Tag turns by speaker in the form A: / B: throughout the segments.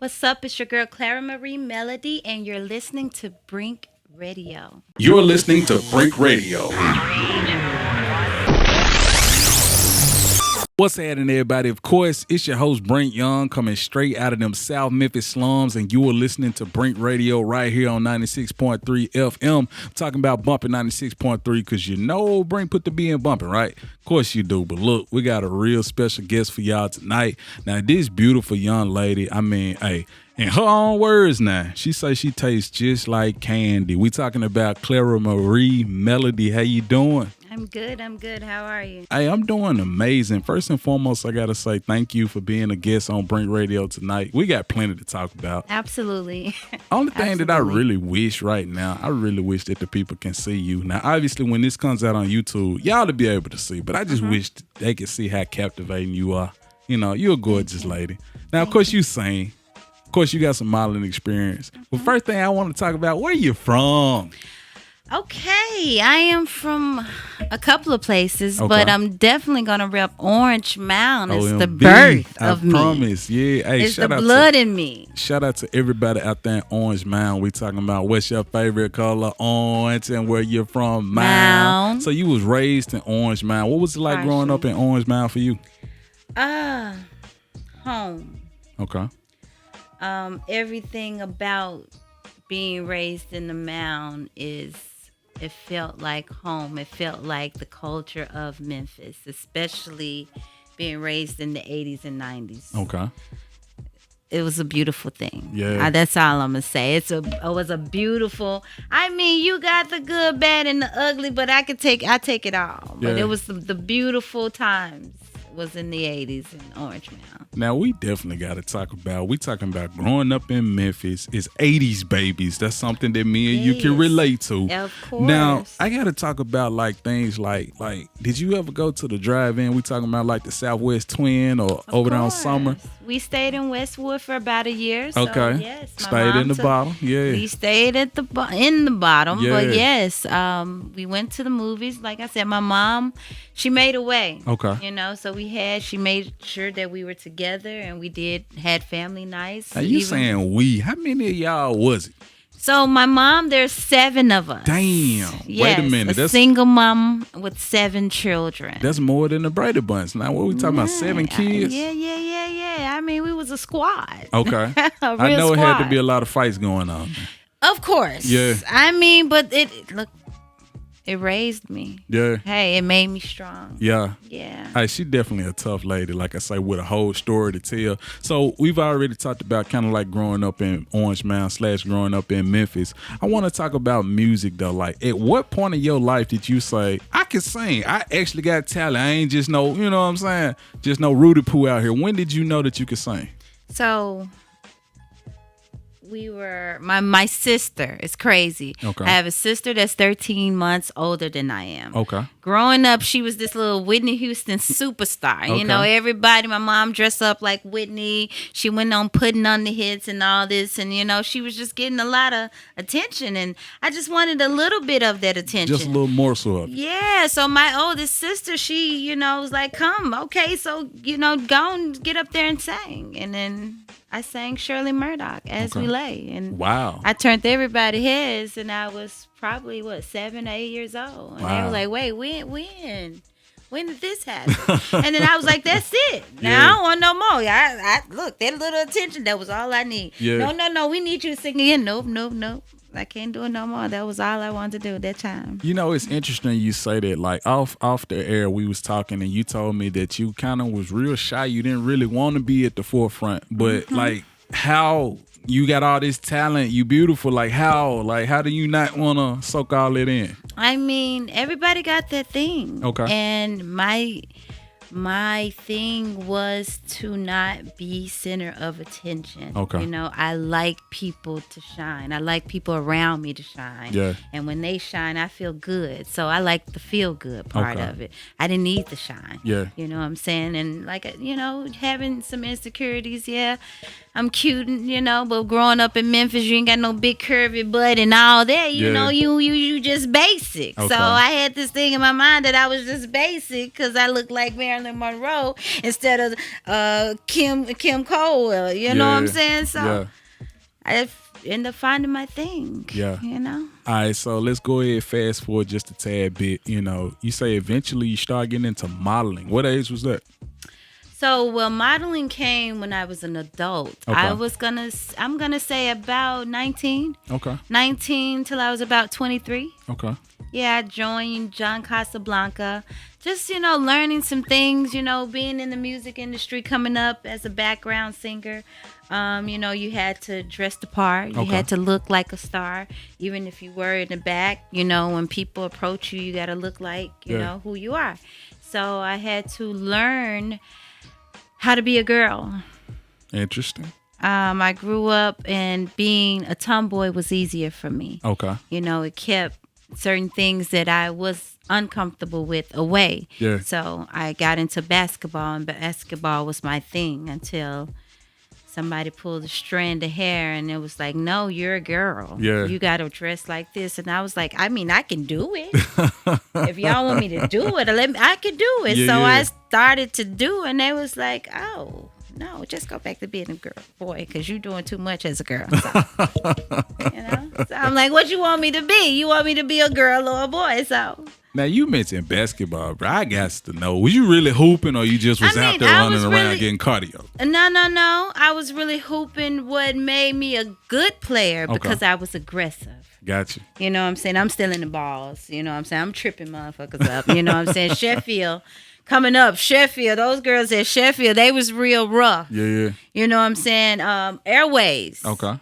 A: What's up? It's your girl ClaraMarie Melody, and you're listening to Brink Radio.
B: You're listening to Brink Radio. What's happening, everybody? Of course, it's your host, Brink Young, coming straight out of them South Memphis slums, and you are listening to Brink Radio right here on 96.3 FM. I'm talking about bumping 96.3 because you know Brink put the B in bumping, right? Of course you do, but look, we got a real special guest for y'all tonight. Now, this beautiful young lady, hey, in her own words now, she says she tastes just like candy. We talking about ClaraMarie Melody. How you doing?
A: I'm good. How are you?
B: Hey, I'm doing amazing. First and foremost, I got to say thank you for being a guest on Brink Radio tonight. We got plenty to talk about.
A: Absolutely.
B: Only thing that I really wish right now, I really wish that the people can see you. Now, obviously, when this comes out on YouTube, y'all to be able to see, but I just wish they could see how captivating you are. You know, you're a gorgeous lady. Now, of course, you sing. Of course, you got some modeling experience. But first thing I want to talk about, where you from?
A: Okay, I am from a couple of places, but I'm definitely going to rep Orange Mound. It's the birth of me.
B: I promise, yeah. Hey,
A: it's the blood in me.
B: Shout out to everybody out there in Orange Mound. We talking about what's your favorite color, orange, and where you're from, Mound. So you was raised in Orange Mound. What was it like growing up in Orange Mound for you?
A: Home.
B: Okay.
A: Everything about being raised in the Mound it felt like home. It felt like the culture of Memphis, especially being raised in the 80s and 90s.
B: Okay.
A: It was a beautiful thing.
B: Yeah.
A: That's all I'm going to say. It was a beautiful, you got the good, bad, and the ugly, but I take it all. But it was the beautiful times was in the 80s in Orange Mound.
B: Now, we definitely got to talking about growing up in Memphis. It's 80s babies. That's something that me and you can relate to.
A: Of course.
B: Now, I got to talk about like things like did you ever go to the drive-in? We talking about like the Southwest Twin or over there on Summer?
A: We stayed in Westwood for about a year. So
B: okay.
A: Yes,
B: stayed in the bottom. Yeah.
A: We stayed in the bottom.
B: Yeah.
A: But yes, we went to the movies. Like I said, my mom, she made a way.
B: Okay.
A: You know, so she made sure that we were together and we had family nights.
B: Now you saying we? How many of y'all was it?
A: So my mom, there's 7 of us.
B: Damn.
A: Yes,
B: wait a minute.
A: That's single mom with 7 children.
B: That's more than the Brady Bunch. Now what we talking about? 7 kids?
A: Yeah. We was a squad.
B: Okay.
A: I
B: know it had to be a lot of fights going on.
A: Of course.
B: Yeah.
A: But it raised me.
B: Yeah.
A: Hey, it made me strong.
B: Yeah.
A: Yeah.
B: Hey, she definitely a tough lady, like I say, with a whole story to tell. So we've already talked about kind of like growing up in Orange Mound / growing up in Memphis. I want to talk about music though. Like, at what point in your life did you say, I can sing? I actually got talent. I ain't just no, you know what I'm saying? Just no Rudy Poo out here. When did you know that you could sing?
A: So we were my sister. It's crazy.
B: Okay.
A: I have a sister that's 13 months older than I am.
B: Okay.
A: Growing up, she was this little Whitney Houston superstar.
B: Okay.
A: You know, everybody, my mom dressed up like Whitney. She went on putting on the hits and all this. And, you know, she was just getting a lot of attention. And I just wanted a little bit of that attention.
B: Just a little morsel of it.
A: Yeah. So my oldest sister, she, was like, come. Okay. So, go and get up there and sing. And then I sang Shirley Murdoch as we lay. And
B: wow.
A: I turned everybody's heads, and I was probably 7 or 8 years old. And they were like, wait, when did this happen? And then I was like, that's it. Now I don't want no more. I look, that little attention, that was all I need.
B: Yeah.
A: No, we need you to sing again. Nope. I can't do it no more. That was all I wanted to do at that time.
B: You know, it's interesting you say that. Like off the air, we was talking and you told me that you kind of was real shy. You didn't really want to be at the forefront, but like how you got all this talent, you beautiful. Like how do you not want to soak all that in?
A: Everybody got that thing.
B: Okay.
A: And my thing was to not be center of attention.
B: Okay.
A: I like people to shine. I like people around me to shine.
B: Yeah.
A: And when they shine, I feel good. So I like the feel good part of it. I didn't need the shine.
B: Yeah.
A: You know what I'm saying? And having some insecurities, yeah. I'm cute, but growing up in Memphis, you ain't got no big curvy butt and all that. You just basic.
B: Okay.
A: So I had this thing in my mind that I was just basic because I looked like Marilyn Marilyn Monroe instead of Kim Cole. You know what I'm saying? So I end up finding my thing.
B: Yeah.
A: You know?
B: All right, so let's go ahead fast forward just a tad bit. You know, you say eventually you start getting into modeling. What age was that?
A: So, well, modeling came when I was an adult.
B: Okay.
A: I'm gonna say about 19.
B: Okay.
A: 19 till I was about 23.
B: Okay.
A: Yeah, I joined John Casablanca. Just, learning some things, being in the music industry, coming up as a background singer. You had to dress the part. You had to look like a star. Even if you were in the back, when people approach you, you got to look like, you know, who you are. So I had to learn how to be a girl.
B: Interesting.
A: I grew up and being a tomboy was easier for me.
B: Okay.
A: It kept certain things that I was uncomfortable with away.
B: Yeah.
A: So I got into basketball, and basketball was my thing until somebody pulled a strand of hair and it was like, no, you're a girl.
B: Yeah.
A: You got to dress like this. And I was like, I can do it. If y'all want me to do it, I can do it.
B: Yeah,
A: so
B: yeah.
A: I started to do it, and they was like, oh, no, just go back to being a girl, boy, because you're doing too much as a girl. So, So I'm like, what you want me to be? You want me to be a girl or a boy? So
B: now you mentioned basketball, bro. I got to know, was you really hooping or you just was out there running around getting cardio?
A: No. I was really hooping. What made me a good player because I was aggressive.
B: Gotcha.
A: You know what I'm saying? I'm still in the balls. You know what I'm saying? I'm tripping motherfuckers up. You know what I'm saying? Sheffield. Coming up, Sheffield, those girls at Sheffield, they was real rough.
B: Yeah.
A: You know what I'm saying? Airways.
B: Okay.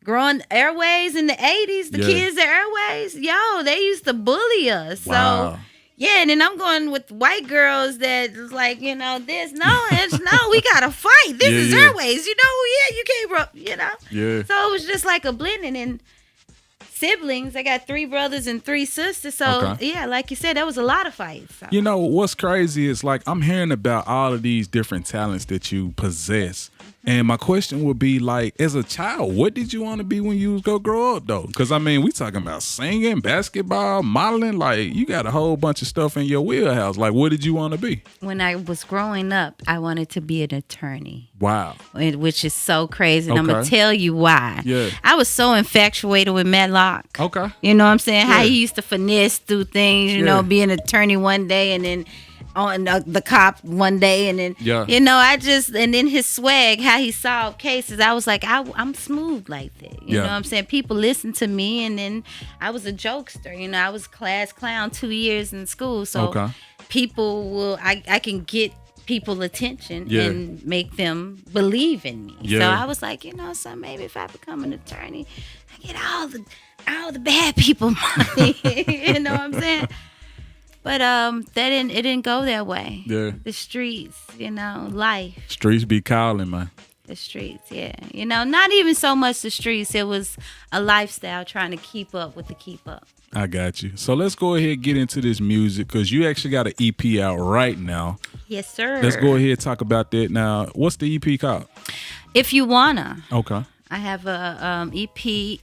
A: Growing Airways in the 80s, the kids at Airways, they used to bully us.
B: Wow.
A: So, yeah, and then I'm going with white girls that was like, this. No, we got to fight. This is Airways. You can't, Yeah. So it was just like a blending. And siblings, I got 3 brothers and 3 sisters. So, yeah, like you said, there was a lot of fights. So.
B: You know, what's crazy is like I'm hearing about all of these different talents that you possess. And my question would be like, as a child, what did you want to be when you was gonna grow up though? Because I mean, we talking about singing, basketball, modeling. Like you got a whole bunch of stuff in your wheelhouse. Like, what did you want to be?
A: When I was growing up, I wanted to be an attorney.
B: Wow.
A: Which is so crazy. And I'm gonna tell you why.
B: Yeah.
A: I was so infatuated with Matlock.
B: Okay.
A: You know what I'm saying? How he used to finesse through things. You know, be an attorney one day and then on the cop one day, and then and then his swag, how he solved cases, I was like, I'm smooth like that. You know what I'm saying? People listen to me, and then I was a jokester. I was class clown 2 years in school, so people will I can get people attention and make them believe in me. So I was like, so maybe if I become an attorney, I get all the bad people money. You know what I'm saying? But it didn't go that way. Yeah. The streets, life.
B: Streets be calling, man.
A: The streets, yeah. Not even so much the streets. It was a lifestyle trying to keep up with the keep up.
B: I got you. So let's go ahead and get into this music because you actually got an EP out right now.
A: Yes, sir.
B: Let's go ahead and talk about that now. What's the EP called?
A: If You Wanna.
B: Okay.
A: I have a EP.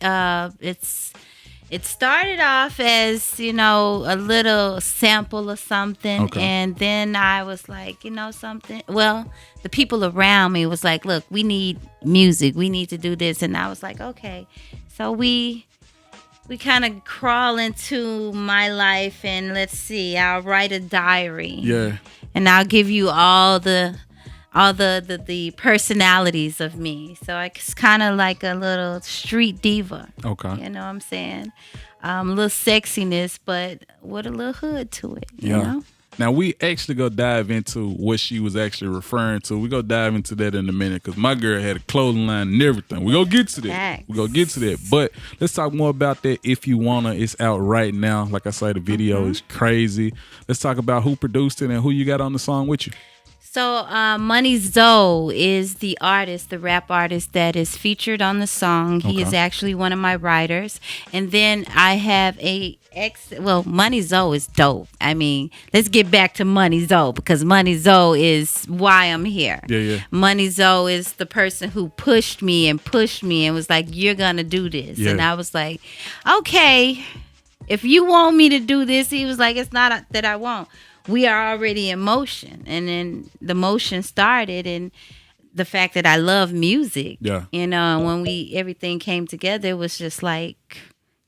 A: It started off as, a little sample of something. And then I was like, something. Well, the people around me was like, look, we need music. We need to do this. And I was like, okay. So we kind of crawl into my life, and let's see, I'll write a diary. Yeah. And I'll give you all the personalities of me. So it's kind of like a little street diva. Okay. You know what I'm saying? A little sexiness, but with a little hood to it. You know?
B: Now, we actually go dive into what she was actually referring to. We go dive into that in a minute because my girl had a clothing line and everything. We gonna get to that. We gonna get to that. But let's talk more about that. If You Wanna, it's out right now. Like I say, the video is crazy. Let's talk about who produced it and who you got on the song with you.
A: So Money Zoe is the artist, the rap artist that is featured on the song. He is actually one of my writers. And then I have Money Zoe is dope. I mean, let's get back to Money Zoe because Money Zoe is why I'm here. Yeah. Money Zoe is the person who pushed me and was like, you're going to do this. Yeah. And I was like, okay, if you want me to do this, he was like, it's not that I won't. we are already in motion. And then the motion started, and the fact that I love music, and when everything came together, it was just like,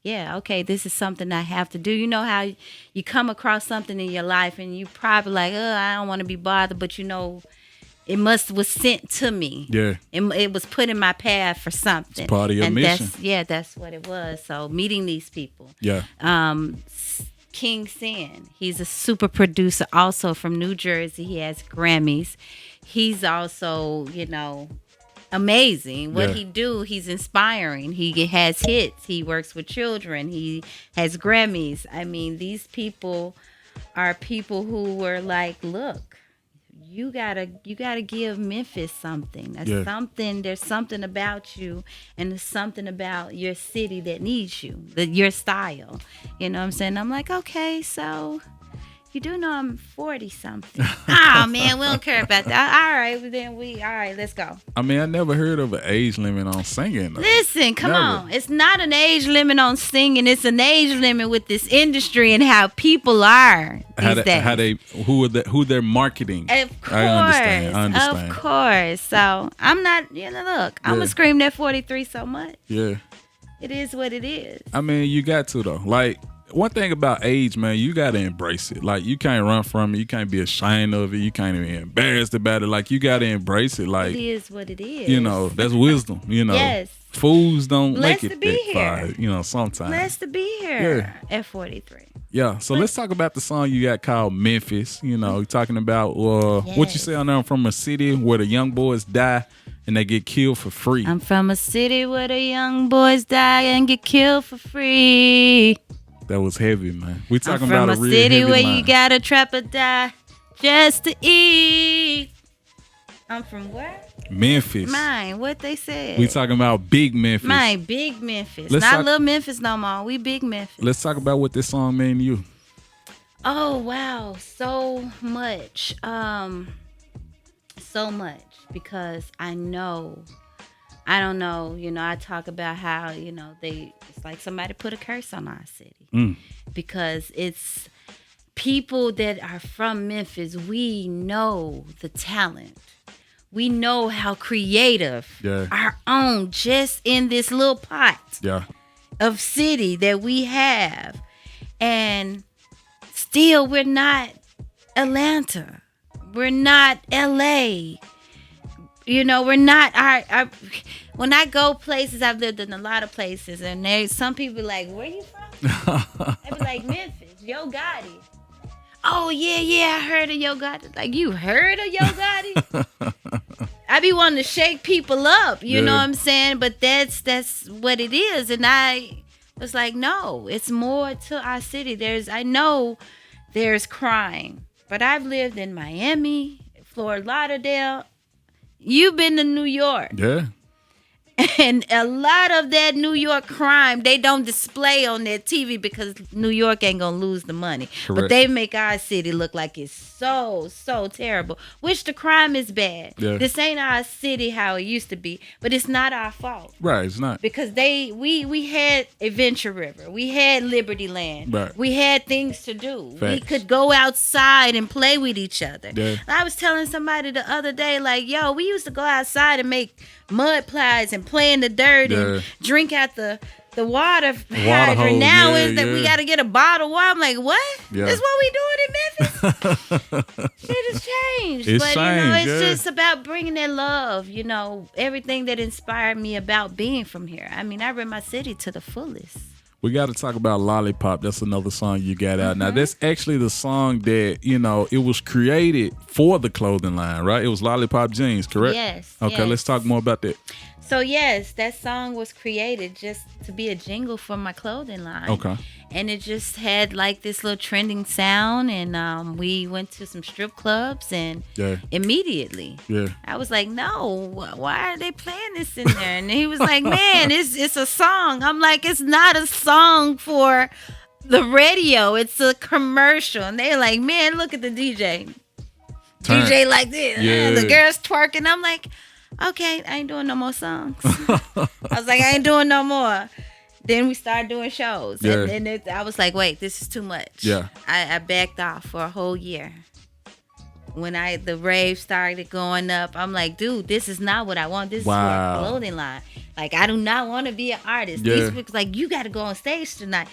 A: yeah, okay, this is something I have to do. You know how you come across something in your life and you probably like, I don't want to be bothered, but it was sent to me.
B: Yeah.
A: It was put in my path for something.
B: It's part of your mission.
A: That's what it was. So meeting these people.
B: Yeah.
A: King Sin, he's a super producer also from New Jersey. He has Grammys. He's also, amazing. What he do, he's inspiring. He has hits. He works with children. He has Grammys. I mean, these people are people who were like, look, you gotta give Memphis something. There's something about you, and there's something about your city that needs you, your style. You know what I'm saying? I'm like, okay, so you do know I'm 40-something. Oh, man, we don't care about that. All right, let's go.
B: I mean, I never heard of an age limit on singing, though.
A: Listen, come on. It's not an age limit on singing. It's an age limit with this industry and how people are these days.
B: Who they're marketing.
A: Of course.
B: I understand.
A: Of course. So, I'm not, look, I'm going to scream that 43 so much.
B: Yeah.
A: It is what it is.
B: I mean, you got to, though. Like, one thing about age, man, you got to embrace it. Like, you can't run from it. You can't be ashamed of it. You can't be embarrassed about it. Like, you got to embrace it. Like,
A: it is what it is.
B: That's wisdom,
A: Yes.
B: Fools don't
A: Blessed
B: make it
A: to be
B: that
A: here.
B: far, sometimes.
A: Blessed to be here at 43.
B: Yeah, so let's talk about the song you got called Memphis. You're talking about what you say on there. I'm from a city where the young boys die and they get killed for free.
A: I'm from a city where the young boys die and get killed for free.
B: That was heavy, man. We talking
A: about
B: a real
A: city where
B: line.
A: you gotta trap or die just to eat. I'm from where?
B: Memphis.
A: Mine, what they said.
B: We talking about big Memphis.
A: Mine, big Memphis. Not little Memphis no more. We big Memphis.
B: Let's talk about what this song mean to you.
A: Oh, wow. So much. So much. Because I don't know, I talk about how, it's like somebody put a curse on our city. Because it's people that are from Memphis. We know the talent. We know how creative our own just in this little pot of city that we have. And still, we're not Atlanta. We're not LA. We're not our when I go places, I've lived in a lot of places, and there's some people like, where you from? They be like, Memphis, Yo Gotti. Oh, yeah, I heard of Yo Gotti. Like, you heard of Yo Gotti? I be wanting to shake people up, you know what I'm saying? But that's what it is. And I was like, no, it's more to our city. I know there's crime, but I've lived in Miami, Fort Lauderdale. You've been to New York.
B: Yeah.
A: And a lot of that New York crime, they don't display on their TV because New York ain't going to lose the money.
B: Correct.
A: But they make our city look like it's so, so terrible, which the crime is bad.
B: Yeah.
A: This ain't our city how it used to be, but it's not our fault.
B: Right, it's not.
A: Because we had Adventure River. We had Liberty Land.
B: Right.
A: We had things to do.
B: Facts.
A: We could go outside and play with each other.
B: Yeah.
A: I was telling somebody the other day, like, yo, we used to go outside and make mud pies and play in the dirt and drink out the water hydrant.
B: Hose,
A: now is that we got to get a bottle of water. I'm like, what?
B: Yeah.
A: That's what we doing in Memphis? Shit has changed.
B: It's changed,
A: it's just about bringing that love, everything that inspired me about being from here. I mean, I rep my city to the fullest.
B: We got to talk about Lollipop. That's another song you got out. Now, that's actually the song that, it was created for the clothing line, right? It was Lollipop Jeans, correct?
A: Yes.
B: Okay, let's talk more about that.
A: So, yes, that song was created just to be a jingle for my clothing line.
B: Okay.
A: And it just had like this little trending sound. And we went to some strip clubs and immediately I was like, no, why are they playing this in there? And he was like, man, it's a song. I'm like, it's not a song for the radio. It's a commercial. And they're like, man, look at the DJ. DJ like this.
B: Yeah.
A: The girls twerking. I'm like, okay, I ain't doing no more songs. I was like, I ain't doing no more. Then we started doing shows.
B: Yeah.
A: And then I was like, wait, this is too much.
B: Yeah.
A: I backed off for a whole year. When the rave started going up, I'm like, dude, this is not what I want. This is for a clothing line. Like, I do not want to be an artist.
B: Yeah.
A: These people like, you got to go on stage tonight.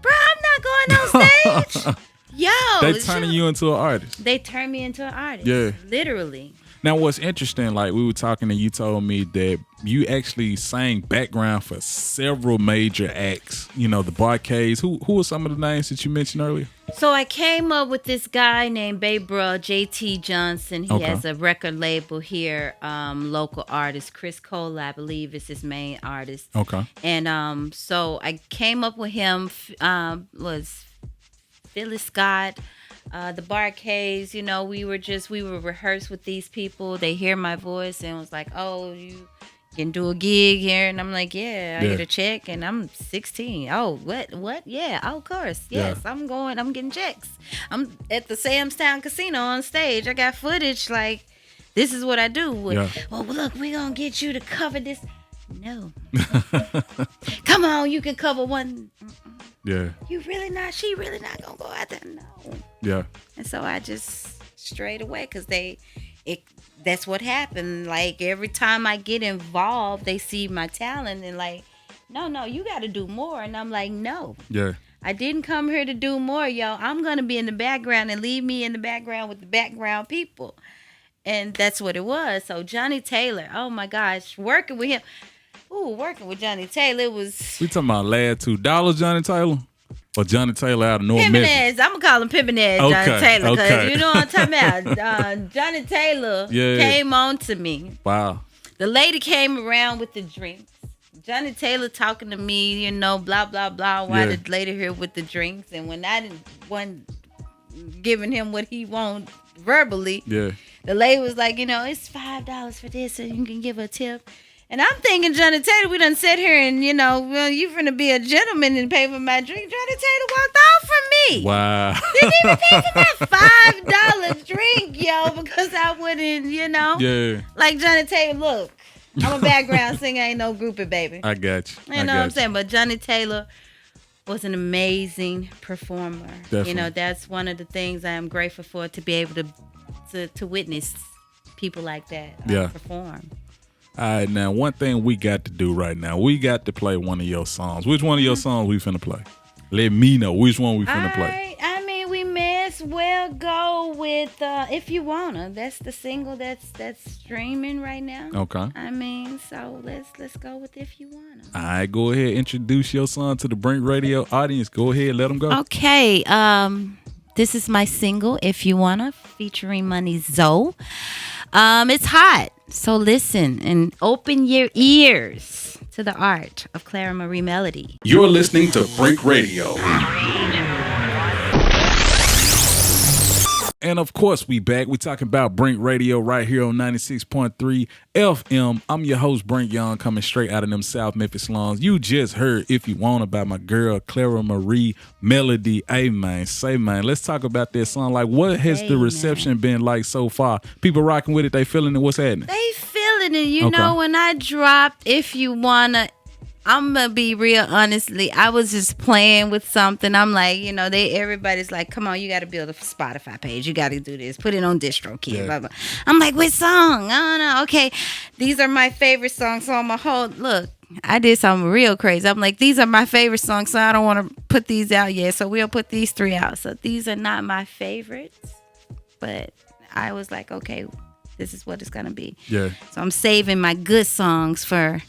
A: Bro, I'm not going on stage. Yo.
B: They turning you into an artist.
A: They turned me into an artist.
B: Yeah.
A: Literally.
B: Now, what's interesting, like we were talking and you told me that you actually sang background for several major acts. You know, the Barcades. Who are some of the names that you mentioned earlier?
A: So I came up with this guy named Babe Bruh, JT Johnson. He has a record label here, local artist. Chris Cole, I believe, is his main artist.
B: Okay.
A: And so I came up with him, was Phyllis Scott, the Barcades. You know, we were rehearsed with these people. They hear my voice and was like, oh, you can do a gig here. And I'm like, yeah, I get a check and I'm 16. Oh, what? Yeah, oh, of course. Yes, yeah. I'm getting checks. I'm at the Samstown Casino on stage. I got footage like, this is what I do. Well, look, we're going to get you to cover this. No. Come on, you can cover one.
B: Yeah.
A: She really not going to go out there. No.
B: Yeah.
A: And so I just strayed away because that's what happened. Like, every time I get involved, they see my talent and like, no, you got to do more. And I'm like, no.
B: Yeah.
A: I didn't come here to do more, yo. I'm going to be in the background and leave me in the background with the background people. And that's what it was. So Johnny Taylor, oh my gosh, working with him. Ooh, working with Johnny Taylor was...
B: We talking about lad $2 Johnny Taylor? Or Johnny Taylor out of North Memphis?
A: I'm going to call him Pimpin' Ass Johnny Taylor. Because you know what I'm talking about. Johnny Taylor came on to me.
B: Wow.
A: The lady came around with the drinks. Johnny Taylor talking to me, you know, blah, blah, blah. Why the lady here with the drinks? And when I wasn't giving him what he wanted verbally, the lady was like, you know, it's $5 for this and you can give a tip. And I'm thinking, Johnny Taylor, we done sit here and, you know, well, you finna be a gentleman and pay for my drink. Johnny Taylor walked off from me.
B: Wow.
A: Didn't even pay for that $5 drink, yo, because I wouldn't, you know.
B: Yeah.
A: Like Johnny Taylor, look, I'm a background singer, ain't no groupie, baby.
B: I got you.
A: You know what I'm saying? But Johnny Taylor was an amazing performer.
B: Definitely.
A: You know, that's one of the things I am grateful for, to be able to witness people like that perform.
B: All right, now, one thing we got to do right now, we got to play one of your songs. Which one of your songs we finna play? Let me know which one we finna play.
A: I mean, we may as well go with If You Wanna. That's the single that's streaming right now. Okay. I mean, so let's go with If You Wanna.
B: All right, go ahead, introduce your song to the Brink Radio audience. Go ahead, let them go.
A: Okay, this is my single, If You Wanna, featuring Money Zoe. It's hot. So listen and open your ears to the art of ClaraMarie Melody.
B: You're listening to Brink Radio. And of course, we back. We talking about Brink Radio right here on 96.3 FM. I'm your host, Brink Young, coming straight out of them South Memphis slums. You just heard If You Want about my girl, ClaraMarie Melody. Hey, man, let's talk about this song. Like, what has the reception been like so far? People rocking with it, they feeling it, what's happening?
A: They feeling it. You know, when I dropped If You Wanna, I'm gonna be real honestly, I was just playing with something. I'm like, you know, everybody's like, come on, you gotta build a Spotify page, you gotta do this, put it on DistroKid, blah, blah. I'm like, which song? I don't know. Okay, these are my favorite songs. So I'm a whole look, I did something real crazy. I'm like, these are my favorite songs, so I don't want to put these out yet, so we'll put these 3 out. So these are not my favorites, but I was like, okay, this is what it's gonna be. So I'm saving my good songs for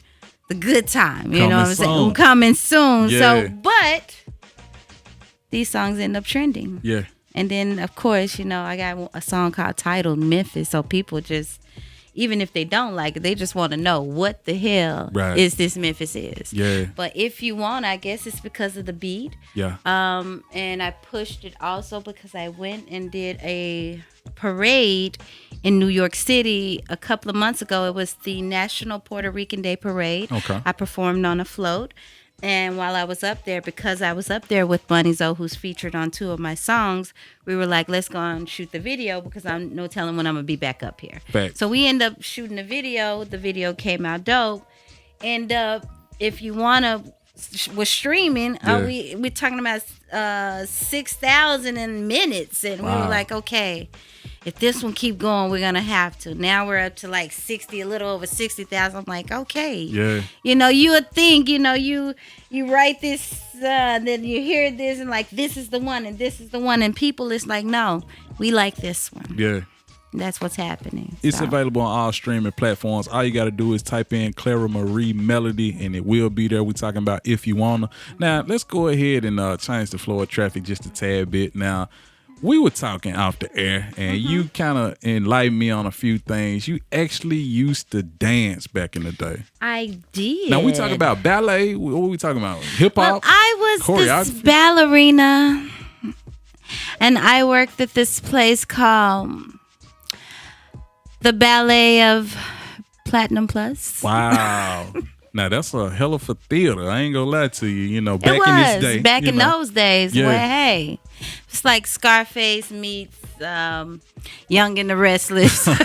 A: the good time, you know what I'm saying? Coming soon. So, but these songs end up trending. And then, of course, you know, I got a song called titled Memphis. So people just, even if they don't like it, they just want to know what the hell is this Memphis is. But If You Want, I guess it's because of the beat. And I pushed it also because I went and did a parade in New York City a couple of months ago. It was the National Puerto Rican Day Parade. I performed on a float. And while I was up there, because I was up there with Money Zoe, who's featured on 2 of my songs, we were like, let's go and shoot the video because I'm no telling when I'm going to be back up here. So we end up shooting the video. The video came out dope. And If You Wanna was streaming. We're talking about 6,000 in minutes, and we were like, okay, if this one keep going, we're gonna have to. Now we're up to like 60, a little over 60,000. I'm like, okay, you know, you would think, you know, you write this, then you hear this, and like, this is the one, and this is the one, and people, it's like, no, we like this one.
B: Yeah.
A: That's what's happening.
B: It's available on all streaming platforms. All you got to do is type in ClaraMarie Melody, and it will be there. We're talking about If You Wanna. Now, let's go ahead and change the flow of traffic just a tad bit. Now, we were talking off the air, and you kind of enlightened me on a few things. You actually used to dance back in the day.
A: I did.
B: Now, we talking about ballet. What are we talking about? Hip-hop?
A: Well, I was this ballerina, and I worked at this place called the Ballet of Platinum Plus.
B: Wow. Now, that's a hell of a theater. I ain't gonna lie to you. You know, back in this day.
A: Back in those days. Yeah. Well, hey, it's like Scarface meets Young and the Restless with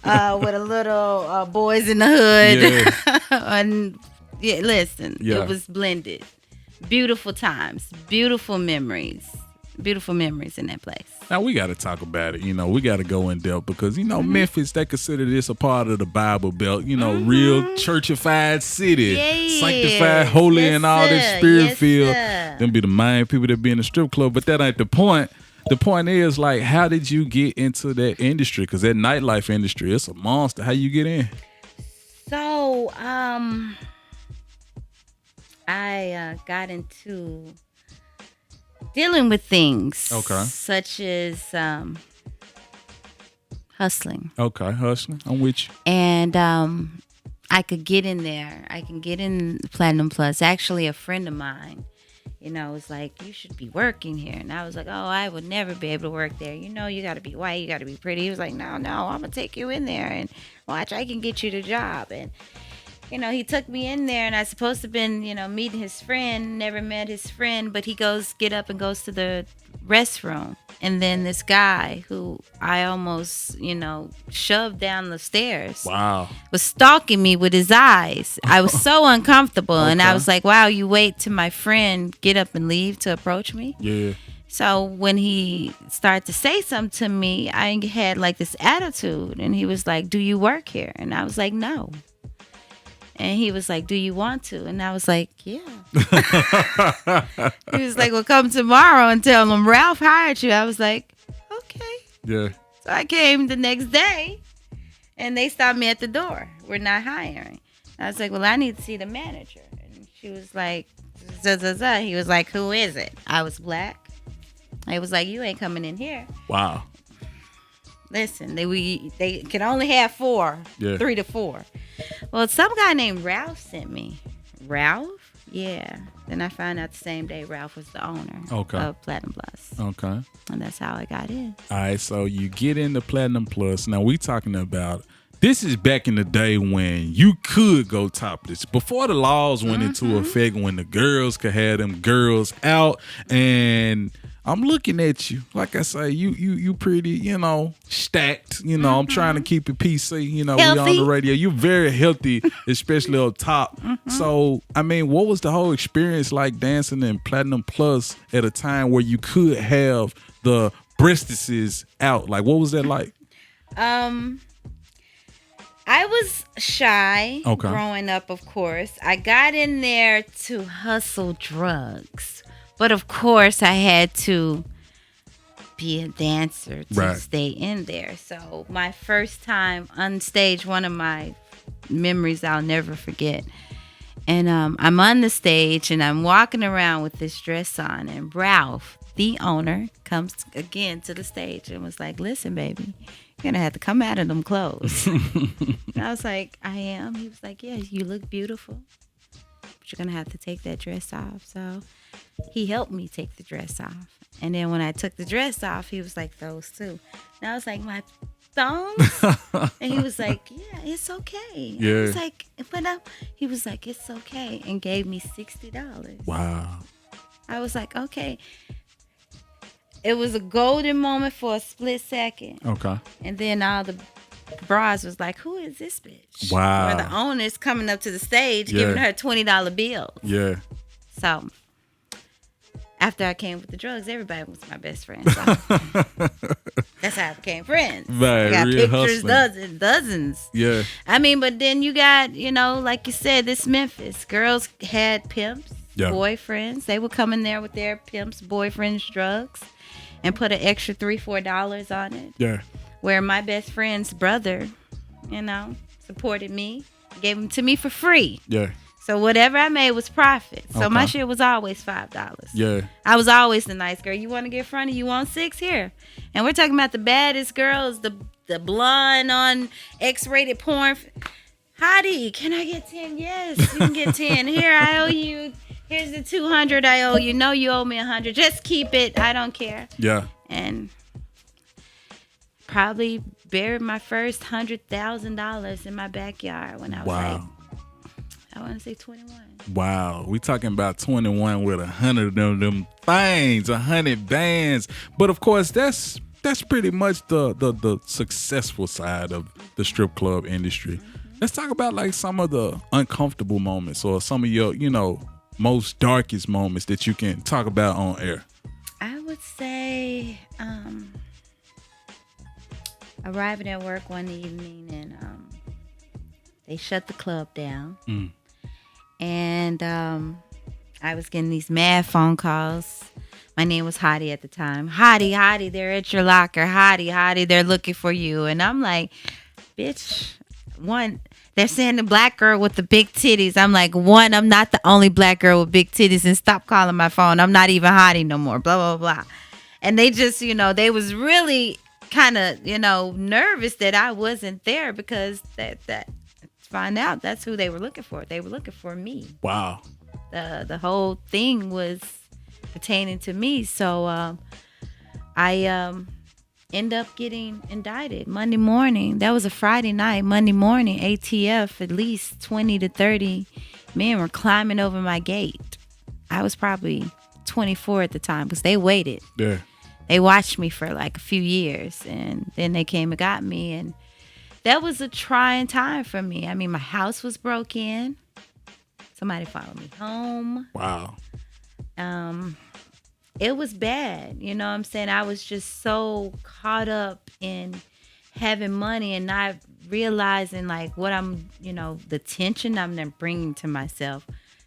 A: a little Boys in the Hood. And listen, it was blended. Beautiful times, beautiful memories in that place.
B: Now, we got to talk about it. You know, we got to go in depth because, you know, Memphis, they consider this a part of the Bible Belt, you know, real churchified city, sanctified, holy, and all this spirit filled. Them be the main people that be in the strip club, but that ain't the point. The point is, like, how did you get into that industry? Because that nightlife industry, it's a monster. How you get in?
A: So, I got into dealing with things such as hustling.
B: Okay, hustling. I'm with you.
A: And I could get in there. I can get in Platinum Plus. Actually, a friend of mine, you know, was like, you should be working here. And I was like, oh, I would never be able to work there. You know, you got to be white. You got to be pretty. He was like, no, I'm going to take you in there and watch. I can get you the job. And you know, he took me in there, and I was supposed to have been, you know, meeting his friend, never met his friend, but he get up and goes to the restroom. And then this guy who I almost, you know, shoved down the stairs was stalking me with his eyes. I was so uncomfortable. And I was like, wow, you wait till my friend get up and leave to approach me?
B: Yeah.
A: So when he started to say something to me, I had like this attitude. And he was like, do you work here? And I was like, no. And he was like, do you want to? And I was like, yeah. He was like, well, come tomorrow and tell him Ralph hired you. I was like, okay.
B: Yeah.
A: So I came the next day, and they stopped me at the door. We're not hiring. I was like, well, I need to see the manager. And she was like, He was like, who is it? I was black. I was like, you ain't coming in here.
B: Wow.
A: Listen, they can only have 4, 3 to 4. Well, some guy named Ralph sent me. Ralph? Yeah. Then I found out the same day Ralph was the owner of Platinum Plus.
B: Okay.
A: And that's how I got in.
B: All right, so you get into Platinum Plus. Now, we talking about, this is back in the day when you could go topless. Before the laws went into effect, when the girls could have them girls out. And I'm looking at you. Like I say, you pretty, you know, stacked. You know, I'm trying to keep it PC. You know,
A: healthy.
B: We on the radio. You're very healthy, especially up top. So, I mean, what was the whole experience like dancing in Platinum Plus at a time where you could have the breastises out? Like, what was that like?
A: I was shy growing up, of course. I got in there to hustle drugs. But of course, I had to be a dancer to stay in there. So my first time on stage, one of my memories I'll never forget. And I'm on the stage, and I'm walking around with this dress on. And Ralph, the owner, comes again to the stage and was like, listen, baby, you're going to have to come out of them clothes. And I was like, I am? He was like, yeah, you look beautiful, but you're going to have to take that dress off. So he helped me take the dress off. And then when I took the dress off, he was like, those too. And I was like, my thongs? And he was like, yeah, it's okay.
B: Yeah.
A: I was like, but he was like, it's okay. And gave me $60.
B: Wow.
A: I was like, okay. It was a golden moment for a split second.
B: Okay.
A: And then all the bras was like, who is this bitch?
B: Wow.
A: Where the owner's coming up to the stage giving her $20 bills.
B: Yeah.
A: So after I came with the drugs, everybody was my best friend. So that's how I became friends.
B: Right,
A: I got
B: real
A: pictures,
B: hustling.
A: dozens.
B: Yeah.
A: I mean, but then you got, like you said, this Memphis. Girls had pimps, boyfriends. They would come in there with their pimps, boyfriends, drugs, and put an extra $3-4 on it.
B: Yeah.
A: Where my best friend's brother, supported me, gave them to me for free.
B: Yeah.
A: So whatever I made was profit. So my shit was always $5.
B: Yeah.
A: I was always the nice girl. You want to get fronted? You want 6 here? And we're talking about the baddest girls, the blonde on X-rated porn. Hottie, can I get 10? Yes, you can get 10. Here, I owe you. Here's the 200 I owe you. No, you owe me 100. Just keep it. I don't care.
B: Yeah.
A: And probably buried my first $100,000 in my backyard when I was like, I want to say 21.
B: Wow. We talking about 21 with 100 of them things, 100 bands. But of course, that's pretty much the successful side of the strip club industry. Let's talk about like some of the uncomfortable moments or some of your, most darkest moments that you can talk about on air.
A: I would say arriving at work one evening and they shut the club down. And I was getting these mad phone calls. My name was Hottie at the time. Hottie, they're at your locker. Hottie, they're looking for you. And I'm like, bitch, one, they're saying the black girl with the big titties. I'm like, one, I'm not the only black girl with big titties, and stop calling my phone. I'm not even Hottie no more, blah, blah, blah. And they just, they was really kind of, nervous that I wasn't there because that find out that's who they were looking for. They were looking for me.
B: Wow.
A: The whole thing was pertaining to me. So I end up getting indicted Monday morning. That was a Friday night. Monday morning, ATF, at least 20 to 30 men were climbing over my gate. I was probably 24 at the time because they waited.
B: Yeah.
A: They watched me for like a few years, and then they came and got me, and that was a trying time for me. I mean, my house was broke in. Somebody followed me home.
B: Wow.
A: It was bad. You know what I'm saying? I was just so caught up in having money and not realizing like what I'm, the tension I'm then bringing to myself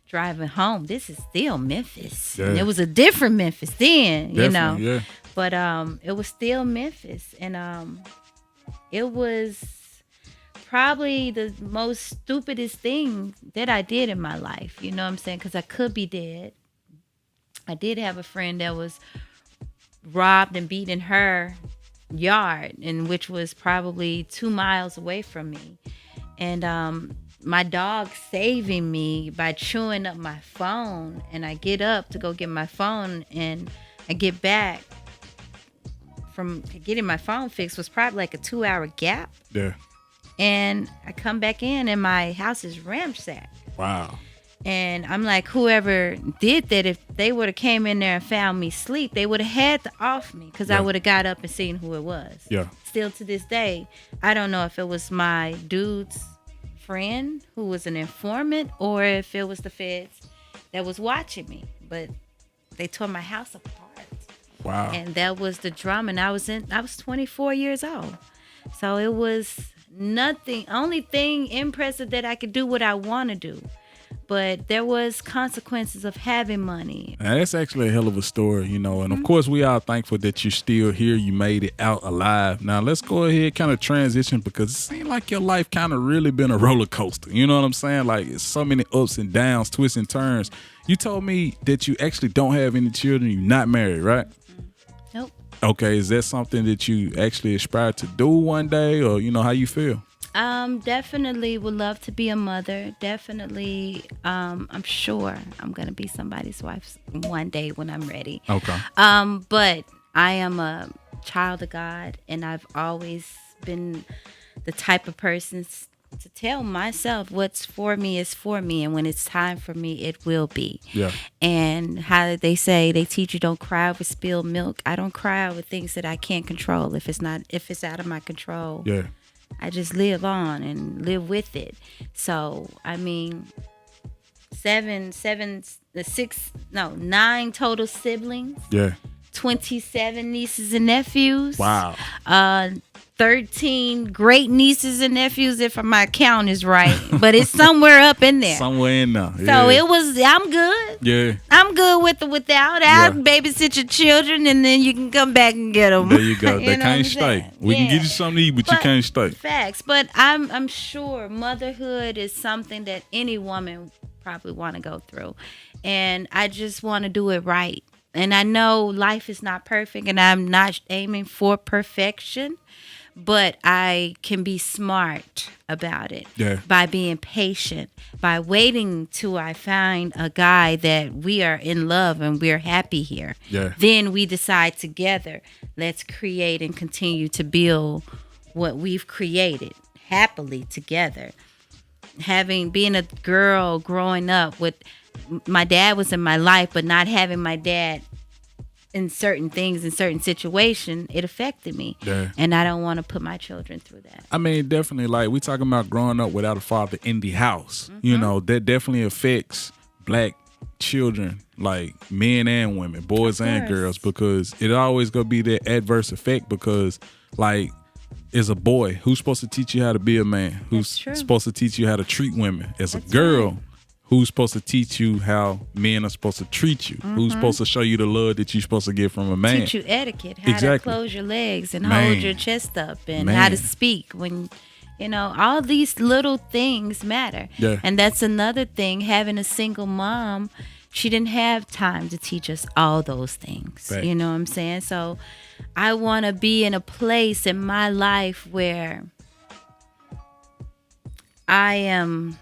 A: driving home. This is still Memphis.
B: Yeah.
A: And it was a different Memphis then,
B: Definitely, yeah.
A: But it was still Memphis. And it was probably the most stupidest thing that I did in my life. You know what I'm saying? Because I could be dead. I did have a friend that was robbed and beat in her yard, and which was probably 2 miles away from me. And my dog saving me by chewing up my phone. And I get up to go get my phone, and I get back from getting my phone fixed was probably like a 2-hour gap.
B: Yeah.
A: And I come back in and my house is ramsacked.
B: Wow.
A: And I'm like, whoever did that, if they would have came in there and found me asleep, they would have had to off me because I would have got up and seen who it was.
B: Yeah.
A: Still to this day, I don't know if it was my dude's friend who was an informant or if it was the feds that was watching me. But they tore my house apart.
B: Wow.
A: And that was the drama. And I was 24 years old. So it was nothing, only thing impressive that I could do what I want to do. But there was consequences of having money.
B: Now, that's actually a hell of a story, and of course we are thankful that you're still here. You made it out alive. Now let's go ahead kind of transition because it seemed like your life kind of really been a roller coaster. You know what I'm saying? Like it's so many ups and downs, twists and turns. You told me that you actually don't have any children. You're not married, right?
A: Nope.
B: Okay, is that something that you actually aspire to do one day, or how you feel?
A: Definitely would love to be a mother. Definitely, I'm sure I'm gonna be somebody's wife one day when I'm ready.
B: Okay.
A: But I am a child of God, and I've always been the type of person to tell myself what's for me is for me, and when it's time for me, it will be.
B: Yeah.
A: And how they say they teach you don't cry over spilled milk. I don't cry over things that I can't control. If it's out of my control.
B: Yeah.
A: I just live on and live with it. So, I mean, nine total siblings.
B: Yeah.
A: 27 nieces and nephews.
B: Wow.
A: 13 great nieces and nephews, if my count is right. But it's somewhere up in there.
B: Somewhere in there.
A: So I'm good.
B: Yeah.
A: I'm good with the without. I'll babysit your children, and then you can come back and get them.
B: There you go. They can't stay. We can get you something to eat, but you can't stay.
A: Facts. But I'm sure motherhood is something that any woman probably want to go through. And I just want to do it right. And I know life is not perfect, and I'm not aiming for perfection. But I can be smart about it by being patient, by waiting till I find a guy that we are in love and we're happy here. Yeah. Then we decide together, let's create and continue to build what we've created happily together. Being a girl growing up with, my dad was in my life, but not having my dad in certain things, in certain situations, it affected me. Yeah. And I don't want to put my children through that.
B: I mean, definitely, like, we talking about growing up without a father in the house. Mm-hmm. You know, that definitely affects black children, like men and women, boys and girls, because it always going to be that adverse effect because, like, as a boy, who's supposed to teach you how to be a man? Who's supposed to teach you how to treat women? As a girl, who's supposed to teach you how men are supposed to treat you? Mm-hmm. Who's supposed to show you the love that you're supposed to get from a man?
A: Teach you etiquette, how to close your legs and hold your chest up, and how to speak when, you know, all these little things matter. Yeah. And that's another thing, having a single mom, she didn't have time to teach us all those things. Right. You know what I'm saying? So I want to be in a place in my life where I am...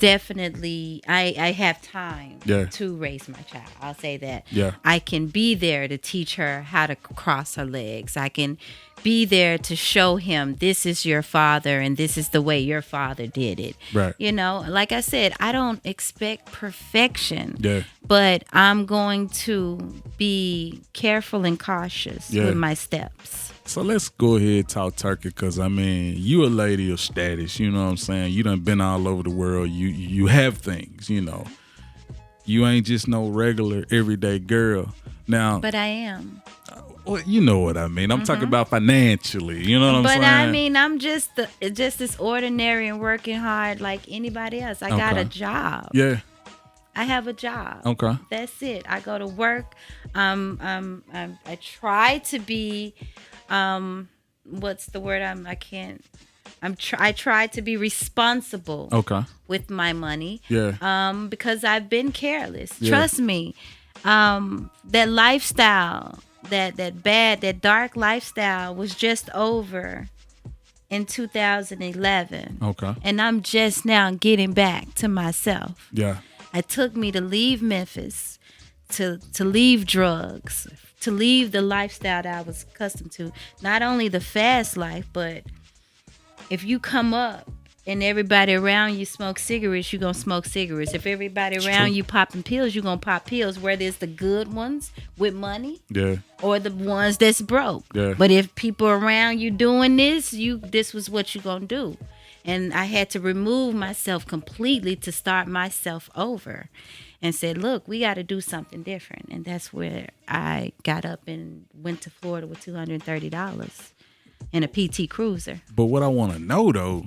A: definitely, I have time to raise my child. I'll say that. Yeah. I can be there to teach her how to cross her legs. I can be there to show him this is your father and this is the way your father did it. Right. You know, like I said, I don't expect perfection. Yeah. But I'm going to be careful and cautious with my steps.
B: So let's go ahead and talk turkey, because, I mean, you a lady of status, you know what I'm saying? You done been all over the world. You have things, you know. You ain't just no regular, everyday girl. Now,
A: but I am.
B: Well, you know what I mean. I'm talking about financially, you know what I'm saying?
A: But I mean, I'm just as ordinary and working hard like anybody else. I got a job. Yeah. I have a job. Okay. That's it. I go to work. I try to be... what's the word? I try to be responsible with my money. Yeah. Because I've been careless. Yeah. Trust me. That lifestyle, that dark lifestyle was just over in 2011. Okay. And I'm just now getting back to myself. Yeah. It took me to leave Memphis, to leave drugs, to leave the lifestyle that I was accustomed to. Not only the fast life, but if you come up and everybody around you smoke cigarettes, you're going to smoke cigarettes. If everybody around you popping pills, you're going to pop pills, whether it's the good ones with money or the ones that's broke. Yeah. But if people around you doing this, this was what you're going to do. And I had to remove myself completely to start myself over. And said, look, we got to do something different. And that's where I got up and went to Florida with $230 in a PT Cruiser.
B: But what I want to know, though,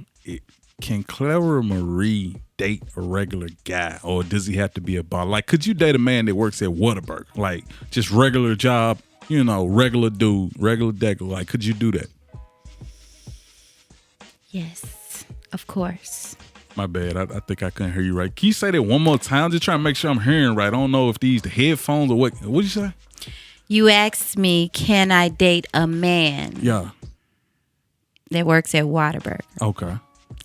B: can ClaraMarie date a regular guy, or does he have to be a boss? Like, could you date a man that works at Whataburger? Like, just regular job, you know, regular dude, regular degular. Like, could you do that?
A: Yes, of course.
B: My bad. I think I couldn't hear you right. Can you say that one more time? Just trying to make sure I'm hearing right. I don't know if these the headphones or what. What'd you say?
A: You asked me, can I date a man?
B: Yeah.
A: That works at Whataburger.
B: Okay.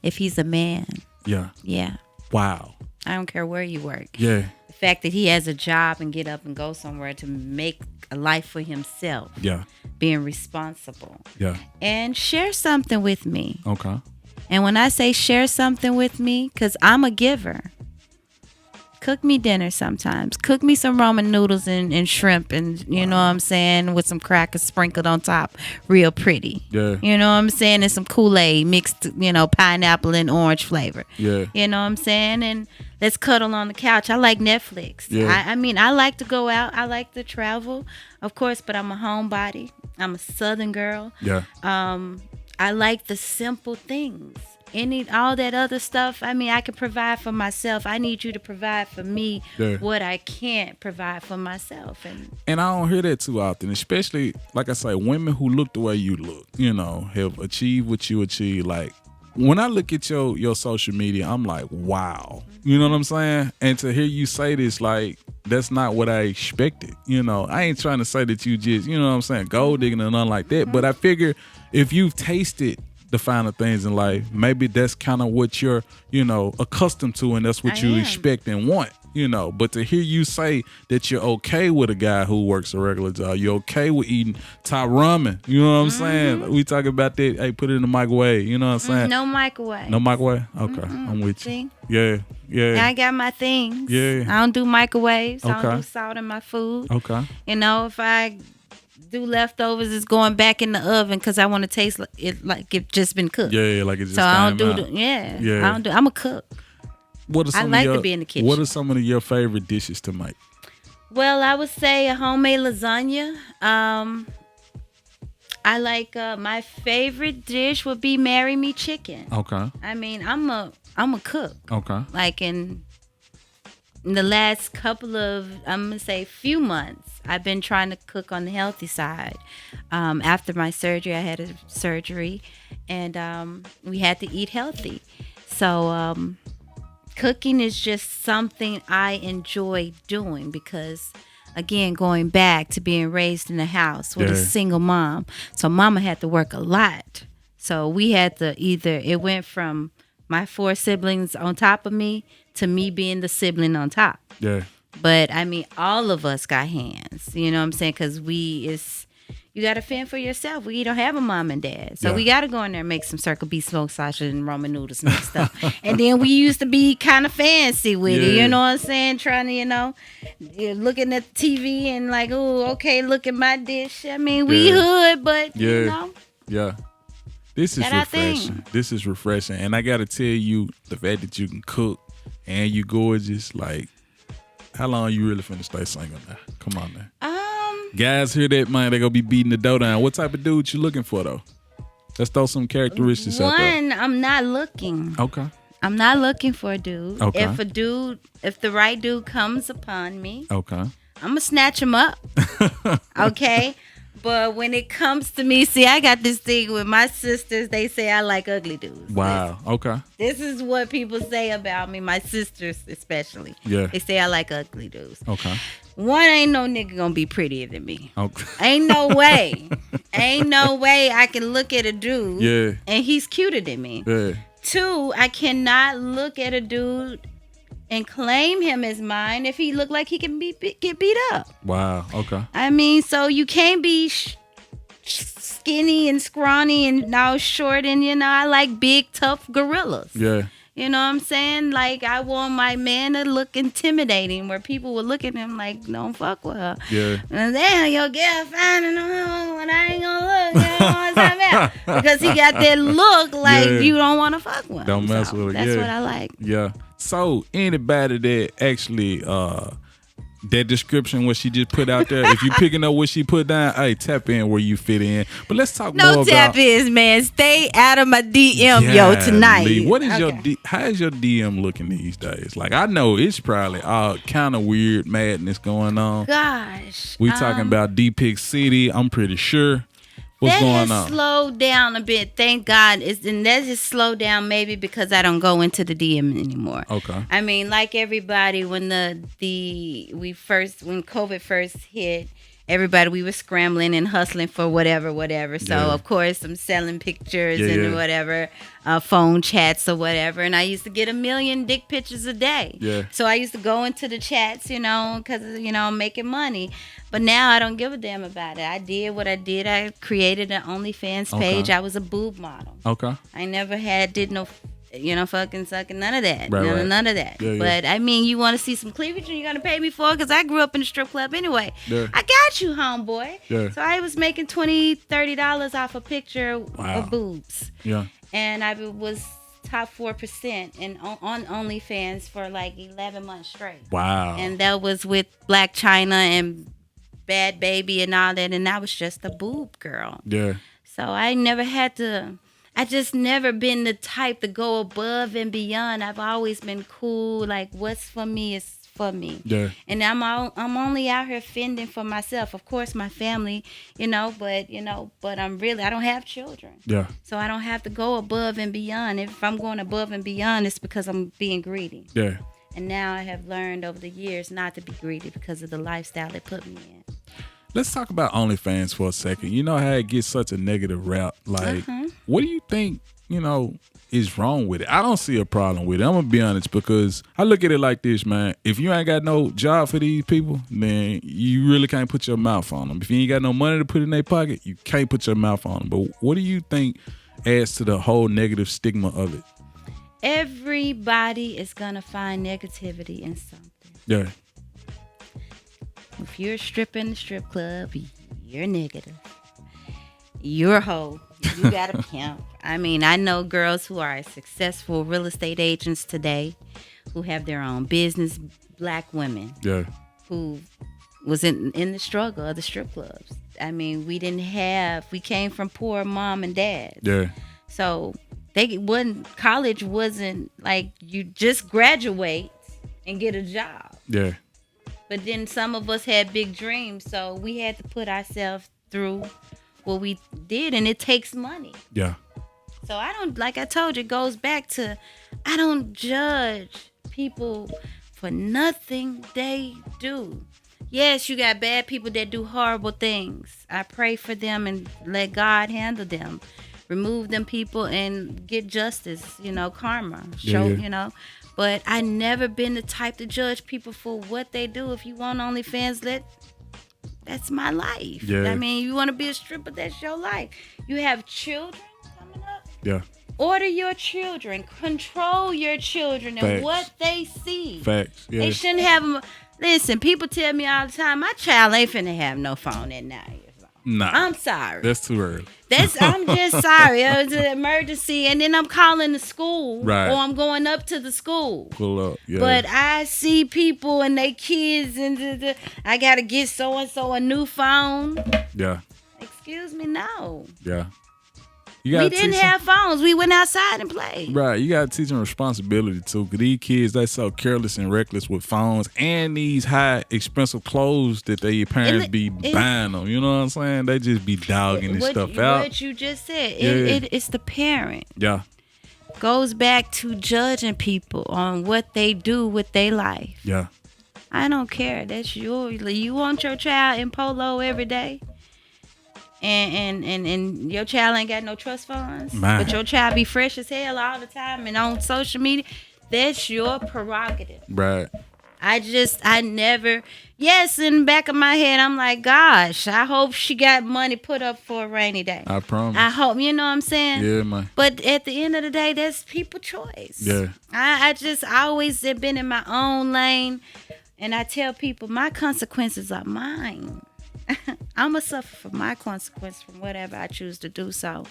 A: If he's a man.
B: Yeah.
A: Yeah.
B: Wow.
A: I don't care where you work.
B: Yeah.
A: The fact that he has a job and get up and go somewhere to make a life for himself. Yeah. Being responsible. Yeah. And share something with me. Okay. And when I say share something with me, because I'm a giver, Cook me dinner sometimes. Cook me some ramen noodles and shrimp and you know what I'm saying, with some crackers sprinkled on top, real pretty.
B: Yeah.
A: You know what I'm saying, and some Kool-Aid mixed, pineapple and orange flavor.
B: Yeah.
A: You know what I'm saying, and let's cuddle on the couch. I like Netflix.
B: Yeah.
A: I mean, I like to go out. I like to travel, of course, but I'm a homebody. I'm a Southern girl.
B: Yeah.
A: I like the simple things. All that other stuff, I mean, I can provide for myself. I need you to provide for me what I can't provide for myself.
B: And I don't hear that too often, especially, like I say, women who look the way you look, have achieved what you achieved. Like, when I look at your social media, I'm like, wow. You know what I'm saying? And to hear you say this, like, that's not what I expected. I ain't trying to say that you just, you know what I'm saying, gold digging or nothing like that. But I figure if you've tasted the finer things in life, maybe that's kind of what you're, accustomed to, and that's what you expect and want, But to hear you say that you're okay with a guy who works a regular job, you're okay with eating top ramen, you know what I'm saying? We talking about that, hey, put it in the microwave, you know what I'm saying?
A: No microwave.
B: No microwave? Okay, I'm with you.
A: See?
B: Yeah.
A: I got my things.
B: Yeah.
A: I don't do microwaves.
B: Okay.
A: I don't do salt in my food.
B: Okay.
A: If I do leftovers, it's going back in the oven because I want to taste it like it just been cooked.
B: Yeah, like it just.
A: So I don't do
B: out.
A: I don't do. I'm a cook. I like to be in the kitchen.
B: What are some of your favorite dishes to make?
A: Well, I would say a homemade lasagna. I like my favorite dish would be marry me chicken.
B: Okay.
A: I mean, I'm a cook.
B: Okay.
A: Like in the last couple of, I'm gonna say, few months, I've been trying to cook on the healthy side. After my surgery, I had a surgery, and we had to eat healthy. So cooking is just something I enjoy doing because, again, going back to being raised in a house with a single mom. So mama had to work a lot. So we had to it went from my 4 siblings on top of me to me being the sibling on top.
B: Yeah.
A: But I mean, all of us got hands, you know what I'm saying? Because you got to fend for yourself. We don't have a mom and dad. So we got to go in there and make some circle beef smoked sausage and Roman noodles and stuff. And then we used to be kind of fancy with it, you know what I'm saying? Trying to, looking at the TV and like, oh, okay, look at my dish. I mean, we hood, but,
B: Yeah. This is refreshing. This is refreshing. And I got to tell you, the fact that you can cook and you gorgeous, like, how long you really finna stay single now? Come on now. Guys hear that, man, they gonna be beating the dough down. What type of dude you looking for, though? Let's throw some characteristics out there.
A: One, I'm not looking.
B: Okay.
A: I'm not looking for a dude.
B: Okay.
A: If the right dude comes upon me,
B: okay,
A: I'm gonna snatch him up. Okay. But when it comes to me, see, I got this thing with my sisters. They say I like ugly dudes.
B: Wow. Okay.
A: This is what people say about me, my sisters especially.
B: Yeah.
A: They say I like ugly dudes.
B: Okay.
A: One, ain't no nigga gonna be prettier than me.
B: Okay.
A: Ain't no way. Ain't no way I can look at a dude and he's cuter than me.
B: Yeah.
A: 2, I cannot look at a dude and claim him as mine if he look like he can get beat up.
B: Wow. Okay.
A: I mean, so you can't be skinny and scrawny and now short, and I like big, tough gorillas.
B: Yeah.
A: You know what I'm saying? Like, I want my man to look intimidating, where people would look at him like, don't fuck with her.
B: Yeah.
A: And damn, your girl fine, and I ain't gonna look. You know what I'm talking about? Because he got that look like you don't want to fuck with him.
B: Don't mess with her.
A: That's what I like.
B: Yeah. So anybody that actually that description what she just put out there, if you picking up what she put down, hey, tap in where you fit in. But let's talk more about.
A: No tap ins, man. Stay out of my DM, tonight.
B: What is how is your DM looking these days? Like, I know it's probably all kind of weird madness going on.
A: Gosh.
B: We talking about D-Pick City, I'm pretty sure. What's going on?
A: That has slowed down a bit, thank God. And that has slowed down maybe because I don't go into the DM anymore.
B: Okay.
A: I mean, like everybody, when when COVID first hit, everybody, we were scrambling and hustling for whatever. So of course I'm selling pictures and whatever, phone chats or whatever. And I used to get 1 million dick pictures a day.
B: Yeah.
A: So I used to go into the chats, because I'm making money. But now I don't give a damn about it. I did what I did. I created an OnlyFans page. I was a boob model.
B: Okay.
A: I never did no fucking sucking, none of that.
B: Right.
A: None of that.
B: Yeah,
A: but I mean, you want to see some cleavage and you're going to pay me for it because I grew up in the strip club anyway.
B: Yeah.
A: I got you, homeboy.
B: Yeah.
A: So I was making $20, $30 off a picture of boobs.
B: Yeah.
A: And I was top 4% on OnlyFans for like 11 months straight.
B: Wow.
A: And that was with Black China and Bad Baby and all that. And I was just a boob girl.
B: Yeah.
A: So I just never been the type to go above and beyond. I've always been cool. Like, what's for me is for me.
B: Yeah.
A: And I'm only out here fending for myself. Of course, my family, but I don't have children.
B: Yeah.
A: So I don't have to go above and beyond. If I'm going above and beyond, it's because I'm being greedy.
B: Yeah.
A: And now I have learned over the years not to be greedy because of the lifestyle they put me in.
B: Let's talk about OnlyFans for a second. You know how it gets such a negative rap. Like, what do you think, is wrong with it? I don't see a problem with it. I'm going to be honest, because I look at it like this, man. If you ain't got no job for these people, then you really can't put your mouth on them. If you ain't got no money to put in their pocket, you can't put your mouth on them. But what do you think adds to the whole negative stigma of it?
A: Everybody is going to find negativity in something.
B: Yeah.
A: If you're stripping the strip club, you're negative. You're a hoe. You got a pimp. I mean, I know girls who are successful real estate agents today who have their own business, black women.
B: Yeah.
A: Who was in the struggle of the strip clubs. I mean, we came from poor mom and dad.
B: Yeah.
A: So college wasn't like you just graduate and get a job.
B: Yeah.
A: But then some of us had big dreams, so we had to put ourselves through what we did, and it takes money.
B: Yeah.
A: So like I told you, it goes back to, I don't judge people for nothing they do. Yes, you got bad people that do horrible things. I pray for them and let God handle them. Remove them people and get justice, karma. But I never been the type to judge people for what they do. If you want OnlyFans, that's my life.
B: Yeah.
A: I mean, you want to be a stripper, that's your life. You have children coming up.
B: Yeah.
A: Order your children. Control your children and
B: Facts.
A: what they see.
B: Facts. Yeah.
A: They shouldn't have them. Listen, people tell me all the time, my child ain't finna have no phone at 9 years old.
B: Nah.
A: I'm sorry.
B: That's too early.
A: I'm just sorry. It was an emergency, and then I'm calling the school,
B: right,
A: or I'm going up to the school.
B: Pull up, yeah.
A: But I see people and they kids, and I gotta get so and so a new phone.
B: Yeah.
A: Excuse me, no.
B: Yeah.
A: We didn't have phones. We went outside and played.
B: Right. You got to teach them responsibility, too. Because these kids, they so careless and reckless with phones and these high, expensive clothes that their parents be buying them. You know what I'm saying? They just be dogging this stuff out.
A: What you just said.
B: Yeah.
A: It's the parent.
B: Yeah.
A: Goes back to judging people on what they do with their life.
B: Yeah.
A: I don't care. That's you want your child in polo every day? And your child ain't got no trust funds, but your child be fresh as hell all the time and on social media. That's your prerogative.
B: Right.
A: I never, yes, in the back of my head, I'm like, gosh, I hope she got money put up for a rainy day.
B: I promise.
A: I hope, you know what I'm saying?
B: Yeah, man.
A: But at the end of the day, that's people's choice.
B: Yeah.
A: I always have been in my own lane, and I tell people my consequences are mine. I'm going to suffer for my consequence from whatever I choose to do. So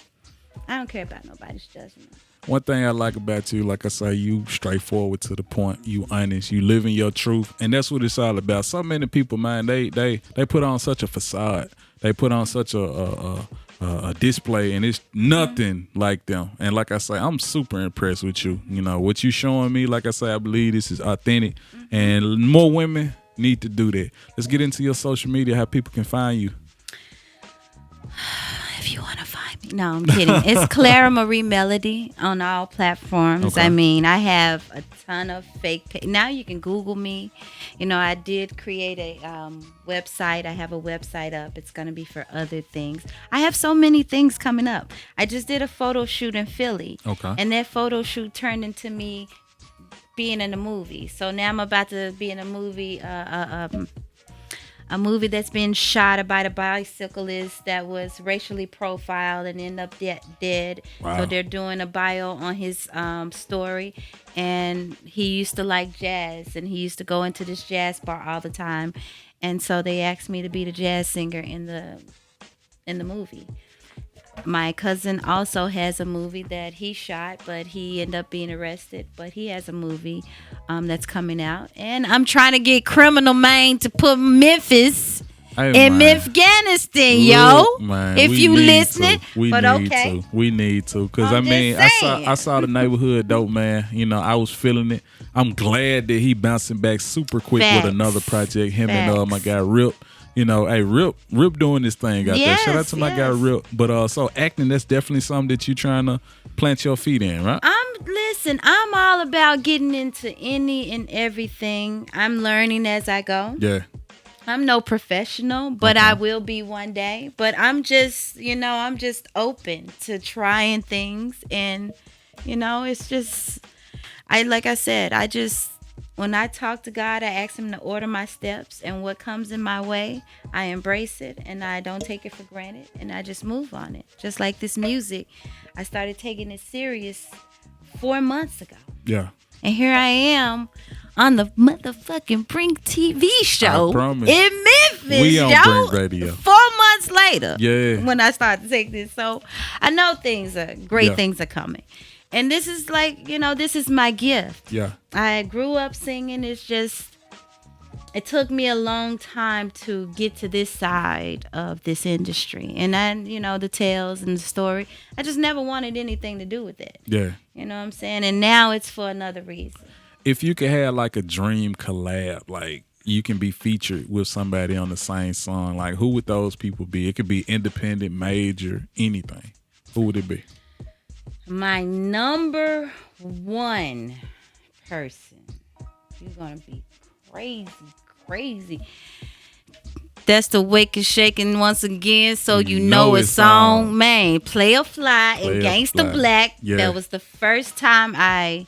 A: I don't care about nobody's judgment.
B: One thing I like about you, like I say, you straightforward to the point. You honest. You live in your truth. And that's what it's all about. So many people, man, they put on such a facade. They put on such a display, and it's nothing like them. And like I say, I'm super impressed with you. You know, what you showing me, like I say, I believe this is authentic. Mm-hmm. And more women need to do that. Let's get into your social media, how people can find you.
A: If you want to find me. No, I'm kidding. It's ClaraMarie Melody on all platforms. Okay. I mean, I have a ton of fake now you can Google me. You know, I did create a website. I have a website up. It's going to be for other things. I have so many things coming up. I just did a photo shoot in Philly. Okay. And that photo shoot turned into me being in a movie. So now I'm about to be in a movie, a movie that's been shot about a bicyclist that was racially profiled and ended up dead.
B: Wow.
A: So they're doing a bio on his story. And he used to like jazz, and he used to go into this jazz bar all the time. And so they asked me to be the jazz singer in the movie. My cousin also has a movie that he shot, but he ended up being arrested. But he has a movie that's coming out. And I'm trying to get Criminal Maine to put Memphis in Afghanistan, yo.
B: Man,
A: if you listening.
B: We need to. Because, I saw the Neighborhood Dope Man. You know, I was feeling it. I'm glad that he bouncing back super quick with another project. Him and my guy Rip. You know, hey, Rip doing this thing out there. Shout out to my guy Rip. But so acting, that's definitely something that you trying to plant your feet in, right?
A: I'm all about getting into any and everything. I'm learning as I go.
B: Yeah.
A: I'm no professional, but I will be one day. But I'm just open to trying things. And, it's just, when I talk to God, I ask him to order my steps, and what comes in my way, I embrace it, and I don't take it for granted, and I just move on it. Just like this music, I started taking it serious 4 months ago.
B: Yeah.
A: And here I am on the motherfucking Brink TV show in Memphis.
B: We on Brink Radio.
A: 4 months later.
B: Yeah.
A: When I started to take this. So I know great things are coming. And this is this is my gift.
B: Yeah.
A: I grew up singing. It took me a long time to get to this side of this industry. And the tales and the story, I just never wanted anything to do with it.
B: Yeah.
A: You know what I'm saying? And now it's for another reason.
B: If you could have like a dream collab, like you can be featured with somebody on the same song, like who would those people be? It could be independent, major, anything. Who would it be?
A: My number one person, you're going to be crazy. That's the Wake and Shaking once again, so you know it's on. Man, Playa Fly and Gangsta Black. Yeah. That was the first time I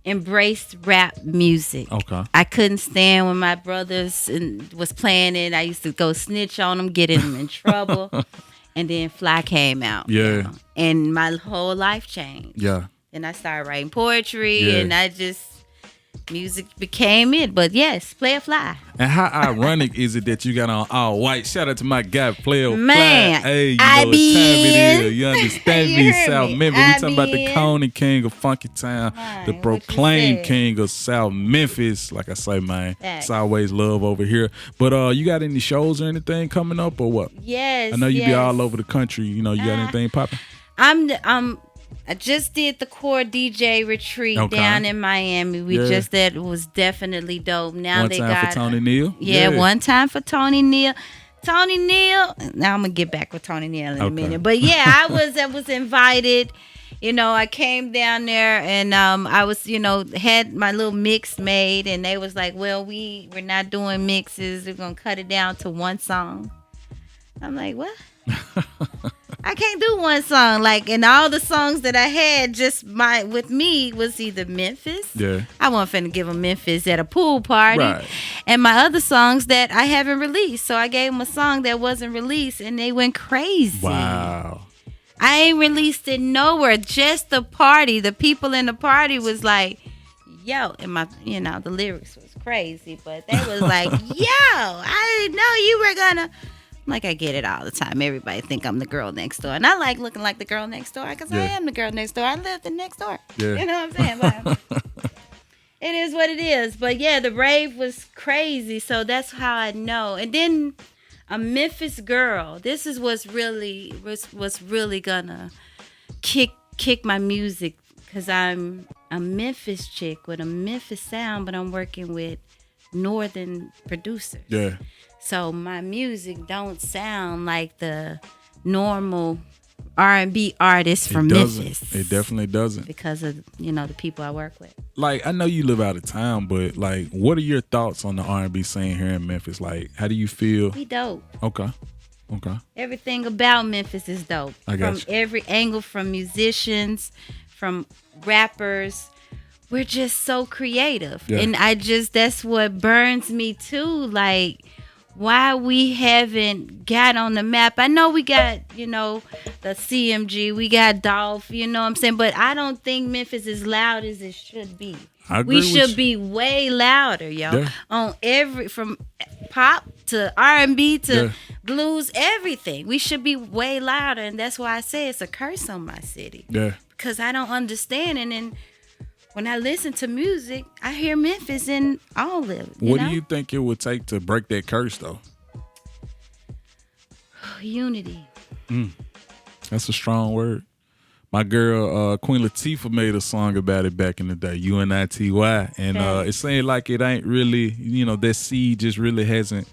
A: embraced rap music.
B: Okay.
A: I couldn't stand when my brothers was playing it. I used to go snitch on them, get them in trouble. And then Fly came out.
B: Yeah.
A: And my whole life changed.
B: Yeah.
A: And I started writing poetry, and music became it. But yes, Playa Fly.
B: And how ironic is it that you got on all white? Shout out to my guy, Playa Fly. Hey, you know what time it is. You understand me, South Memphis. We talking about the Coney King of Funky Town, the proclaimed King of South Memphis. Like I say, man, it's always love over here. But you got any shows or anything coming up or what?
A: Yes.
B: I know you be all over the country. You know, you got anything popping?
A: I just did the core DJ retreat down in Miami. That was definitely dope. Now
B: one time for Tony Neal?
A: Yeah, one time for Tony Neal. Tony Neal. Now I'm gonna get back with Tony Neal in a minute. But yeah, I was invited. I came down there and I was, had my little mix made, and they was like, well, we're not doing mixes. We're gonna cut it down to one song. I'm like, what? I can't do one song. And all the songs that I had with me was either Memphis.
B: Yeah.
A: I wasn't finna give them Memphis at a pool party.
B: Right.
A: And my other songs that I haven't released. So I gave them a song that wasn't released, and they went crazy.
B: Wow.
A: I ain't released it nowhere. Just the party. The people in the party was like, yo, and the lyrics was crazy, but they was like, yo, I didn't know you were gonna. Like, I get it all the time. Everybody think I'm the girl next door. And I like looking like the girl next door because I am the girl next door. I live the next door.
B: Yeah.
A: You know what I'm saying? But it is what it is. But, yeah, the rave was crazy. So that's how I know. And then a Memphis girl. This is what's really going to kick my music, because I'm a Memphis chick with a Memphis sound, but I'm working with northern producers.
B: Yeah.
A: So my music don't sound like the normal R&B artist from Memphis.
B: It definitely doesn't.
A: Because of, the people I work with.
B: Like, I know you live out of town, but like, what are your thoughts on the R&B scene here in Memphis? Like, how do you feel?
A: We dope.
B: Okay.
A: Everything about Memphis is dope.
B: I got
A: From every angle, from musicians, from rappers. We're just so creative. Yeah. And that's what burns me too. Like, why we haven't got on the map. I know we got, the CMG, we got Dolph, you know what I'm saying? But I don't think Memphis is loud as it should be.
B: I agree
A: We should be way louder, yo.
B: Yeah.
A: On from pop to R&B to
B: Yeah.
A: blues, everything. We should be way louder, and that's why I say it's a curse on my city.
B: Yeah.
A: Because I don't understand, and then when I listen to music, I hear Memphis in all of it.
B: What do you think it would take to break that curse, though?
A: Unity.
B: That's a strong word. My girl, Queen Latifah, made a song about it back in the day, UNITY. And it seemed like it ain't really, that seed just really hasn't,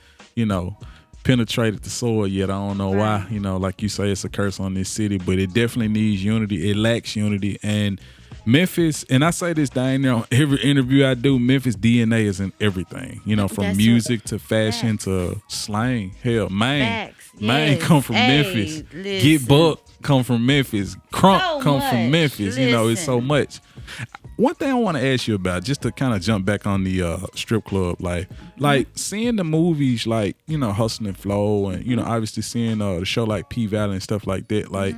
B: penetrated the soil yet. I don't know why. Like you say, it's a curse on this city, but it definitely needs unity. It lacks unity. And Memphis, and I say this, Diane, on every interview I do, Memphis DNA is in everything. From
A: That's
B: music to fashion to slang. Hell, man.
A: Facts.
B: Man
A: Yes.
B: come from
A: Hey,
B: Memphis.
A: listen.
B: Get Buck come from Memphis. Crunk
A: So
B: come
A: much.
B: from Memphis. It's so
A: Listen.
B: much. One thing I want to ask you about, just to kind of jump back on the strip club, like seeing the movies, like Hustle and Flow, and obviously seeing the show like P Valley and stuff like that. Like,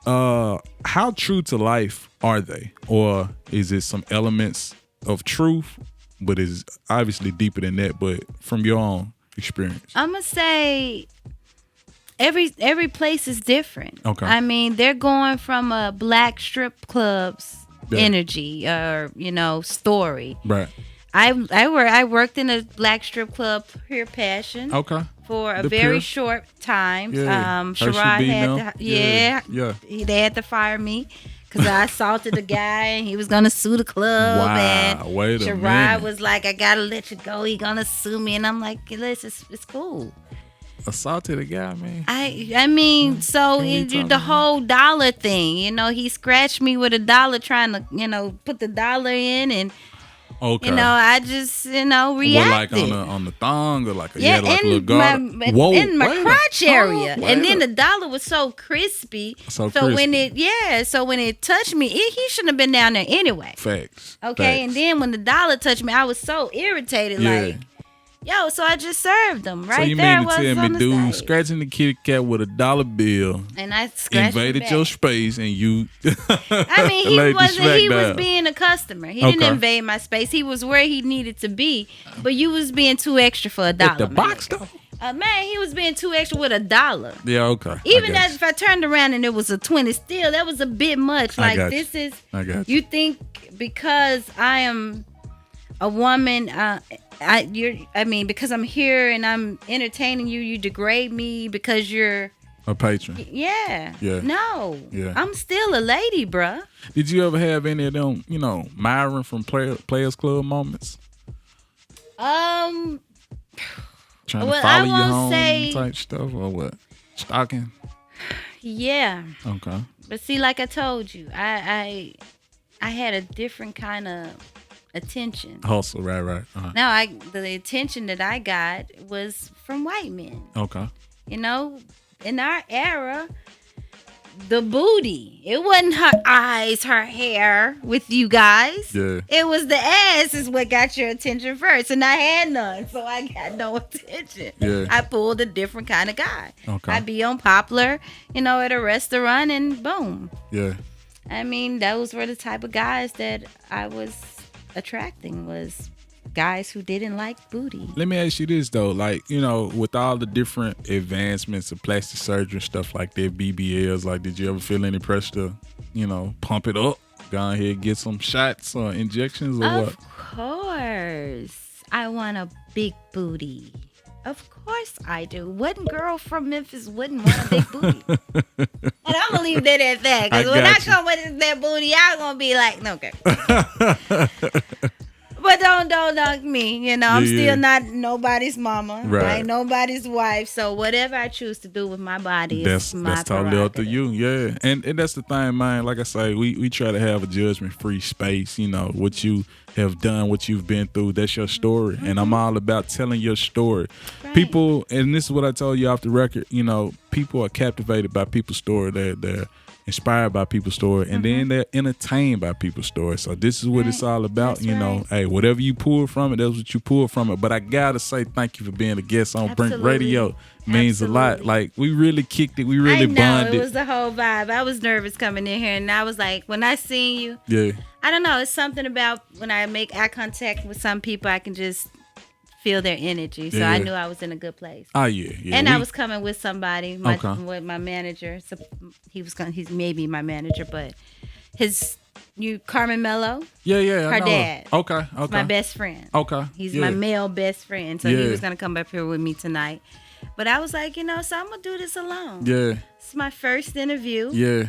B: how true to life are they, or is it some elements of truth, but it's obviously deeper than that? But from your own experience,
A: I'm gonna say every place is different.
B: Okay.
A: I mean, they're going from a black strip club's
B: Yeah.
A: energy or story.
B: right?
A: I worked in a black strip club, Pure Passion,
B: Okay.
A: for a
B: The
A: very
B: Pure?
A: short time.
B: Yeah. Hershey
A: Sherrod
B: B
A: had
B: now?
A: to,
B: Yeah.
A: they had to fire me because I assaulted a guy and he was gonna sue the club.
B: Wow,
A: And
B: wait a
A: Sherrod
B: minute.
A: was like, "I gotta let you go. He gonna sue me," and I'm like, "Listen, it's cool."
B: Assaulted a guy, man.
A: I mean, so
B: Can we talk
A: the
B: about
A: whole dollar thing, he scratched me with $1 trying to, put the dollar in, and
B: Okay.
A: I just,
B: Well, like
A: reacted.
B: on the thong or like a,
A: Yeah,
B: like a little
A: in
B: guard.
A: my,
B: Whoa,
A: in my
B: wait a-
A: crotch
B: hold
A: area,
B: on,
A: and
B: wait
A: then
B: a-
A: the dollar was so crispy.
B: So
A: when
B: crispy.
A: when it touched me, he shouldn't have been down there anyway.
B: Facts.
A: Okay,
B: Facts.
A: and then when the dollar touched me, I was so irritated,
B: Yeah.
A: like, yo, so I just served him right
B: So you
A: there.
B: mean to
A: was
B: tell
A: on
B: me,
A: the
B: dude,
A: stage.
B: scratching the kitty cat with $1 bill,
A: And I scratched him
B: invaded
A: back.
B: your space, and you?
A: I mean, he
B: laid the
A: wasn't.
B: smack
A: He was
B: down.
A: being a customer. He
B: Okay.
A: didn't invade my space. He was where he needed to be. But you was being too extra for $1.
B: At the box though.
A: Man, he was being too extra with $1.
B: Yeah. Okay.
A: Even
B: I got
A: as if I turned around and it was a 20, still that was a bit much.
B: I
A: Like
B: got
A: this is.
B: I got you.
A: You think because I am a woman, because I'm here and I'm entertaining you, you degrade me because you're.
B: A patron.
A: Yeah.
B: Yeah.
A: No.
B: Yeah.
A: I'm still a lady, bruh.
B: Did you ever have any of them, Myron from Players Club moments?
A: Um.
B: Trying
A: Well,
B: to
A: I
B: follow you
A: won't
B: home
A: say-
B: type stuff or what? Stalking.
A: Yeah.
B: Okay.
A: But see, like I told you, I had a different kind of attention.
B: Hustle. Right. Uh-huh.
A: Now, the attention that I got was from white men.
B: Okay.
A: In our era, the booty. It wasn't her eyes, her hair with you guys.
B: Yeah.
A: It was the ass is what got your attention first. And I had none, so I got no attention.
B: Yeah.
A: I pulled a different kind of guy.
B: Okay.
A: I'd be on Poplar, at a restaurant, and boom.
B: Yeah.
A: I mean, those were the type of guys that I was attracting, was guys who didn't like booty.
B: Let me ask you this though, like, with all the different advancements of plastic surgery and stuff like that, BBLs, like, did you ever feel any pressure to, pump it up, go ahead and get some shots or injections or
A: Of
B: what?
A: course, I want a big booty. Of course I do. What girl from Memphis wouldn't want a big booty? And I'm gonna leave that at that. Because when I
B: got you.
A: come with that booty, y'all gonna be like, no, okay. But don't knock me. I'm
B: Yeah, yeah.
A: still not nobody's mama.
B: Right.
A: I ain't nobody's wife. So whatever I choose to do with my body
B: That's
A: is my
B: totally up to
A: prerogative.
B: you, yeah. And that's the thing, man. Like I say, we try to have a judgment-free space. What you have done, what you've been through. That's your story, and I'm all about telling your story.
A: Right.
B: People, and this is what I told you off the record. People are captivated by people's story. They're inspired by people's story, and then they're entertained by people's stories. So this is what it's all about.
A: That's
B: you know, hey, whatever you pull from it, that's what you pull from it. But I gotta say thank you for being a guest on Brink Radio. Means a lot. Like, we really kicked it. We really bonded.
A: It was the whole vibe. I was nervous coming in here, and I was like, when I seen you, I don't know, it's something about when I make eye contact with some people, I can just feel their energy. So I knew I was in a good place.
B: Oh yeah.
A: And I was coming with somebody, with my manager. So he's maybe my manager, but Carmen Mello.
B: Yeah.
A: Her dad.
B: Okay.
A: He's my best friend.
B: Okay.
A: He's my male best friend. So he was gonna come up here with me tonight. But I was like, so I'm going to do this alone.
B: Yeah.
A: It's my first interview.
B: Yeah.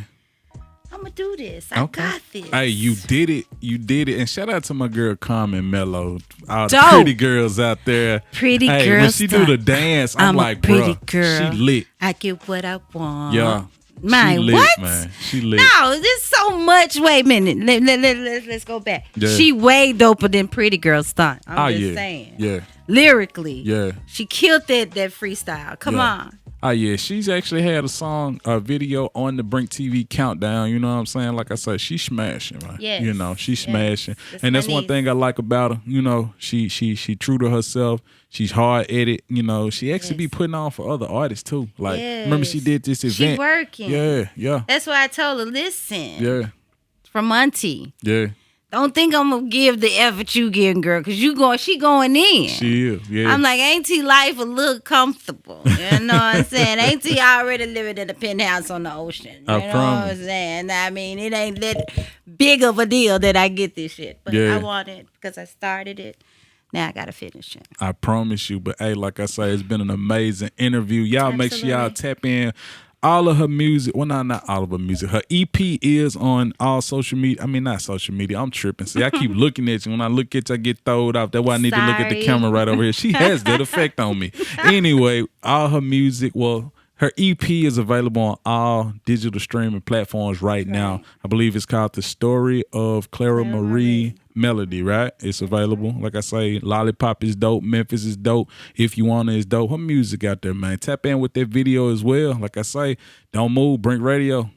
A: I'm going to do this. I got this.
B: Hey, you did it. You did it. And shout out to my girl, Carmen Mello. All the pretty girls out there.
A: Pretty girls.
B: When she do the dance, I'm like,
A: pretty
B: bruh,
A: girl.
B: she lit.
A: I get what I want.
B: Yeah.
A: My,
B: she lit,
A: what?
B: Man. She lit.
A: No, there's so much. Wait a minute. Let's go back.
B: Yeah.
A: She way doper than Pretty Girl stunt. I'm just saying.
B: Yeah.
A: Lyrically.
B: Yeah.
A: She killed that freestyle. Come on.
B: Oh yeah, she's actually had a video on the BrinkTV countdown. You know what I'm saying? Like I said, she's smashing, man.
A: Yes.
B: You know, she's smashing,
A: and
B: that's one thing I like about her. You know, she true to herself. She's hard at it. You know, she actually be putting on for other artists too. Like, remember she did this event.
A: She working.
B: Yeah.
A: That's why I told her, listen.
B: Yeah.
A: From Auntie.
B: Yeah.
A: Don't think I'm gonna give the effort you giving, girl, cause she going in.
B: She is, yeah.
A: I'm like, Auntie life a little comfortable. You know what I'm saying? Auntie already living in a penthouse on the ocean. You know what I'm saying? I mean, it ain't that big of a deal that I get this shit. But I want it because I started it. Now I gotta finish it.
B: I promise you. But hey, like I say, it's been an amazing interview. Y'all make sure y'all tap in. All of her music, well, not all of her music. Her EP is on all social media. I mean, not social media. I'm tripping. See, I keep looking at you. When I look at you, I get throwed off. That's why I need to look at the camera right over here. She has that effect on me. Anyway, all her music, her EP is available on all digital streaming platforms right now. I believe it's called The Story of ClaraMarie Melody, right? It's available. Like I say, Lollipop is dope. Memphis is dope. If You Want It is dope. Her music out there, man. Tap in with that video as well. Like I say, don't move. Brink Radio.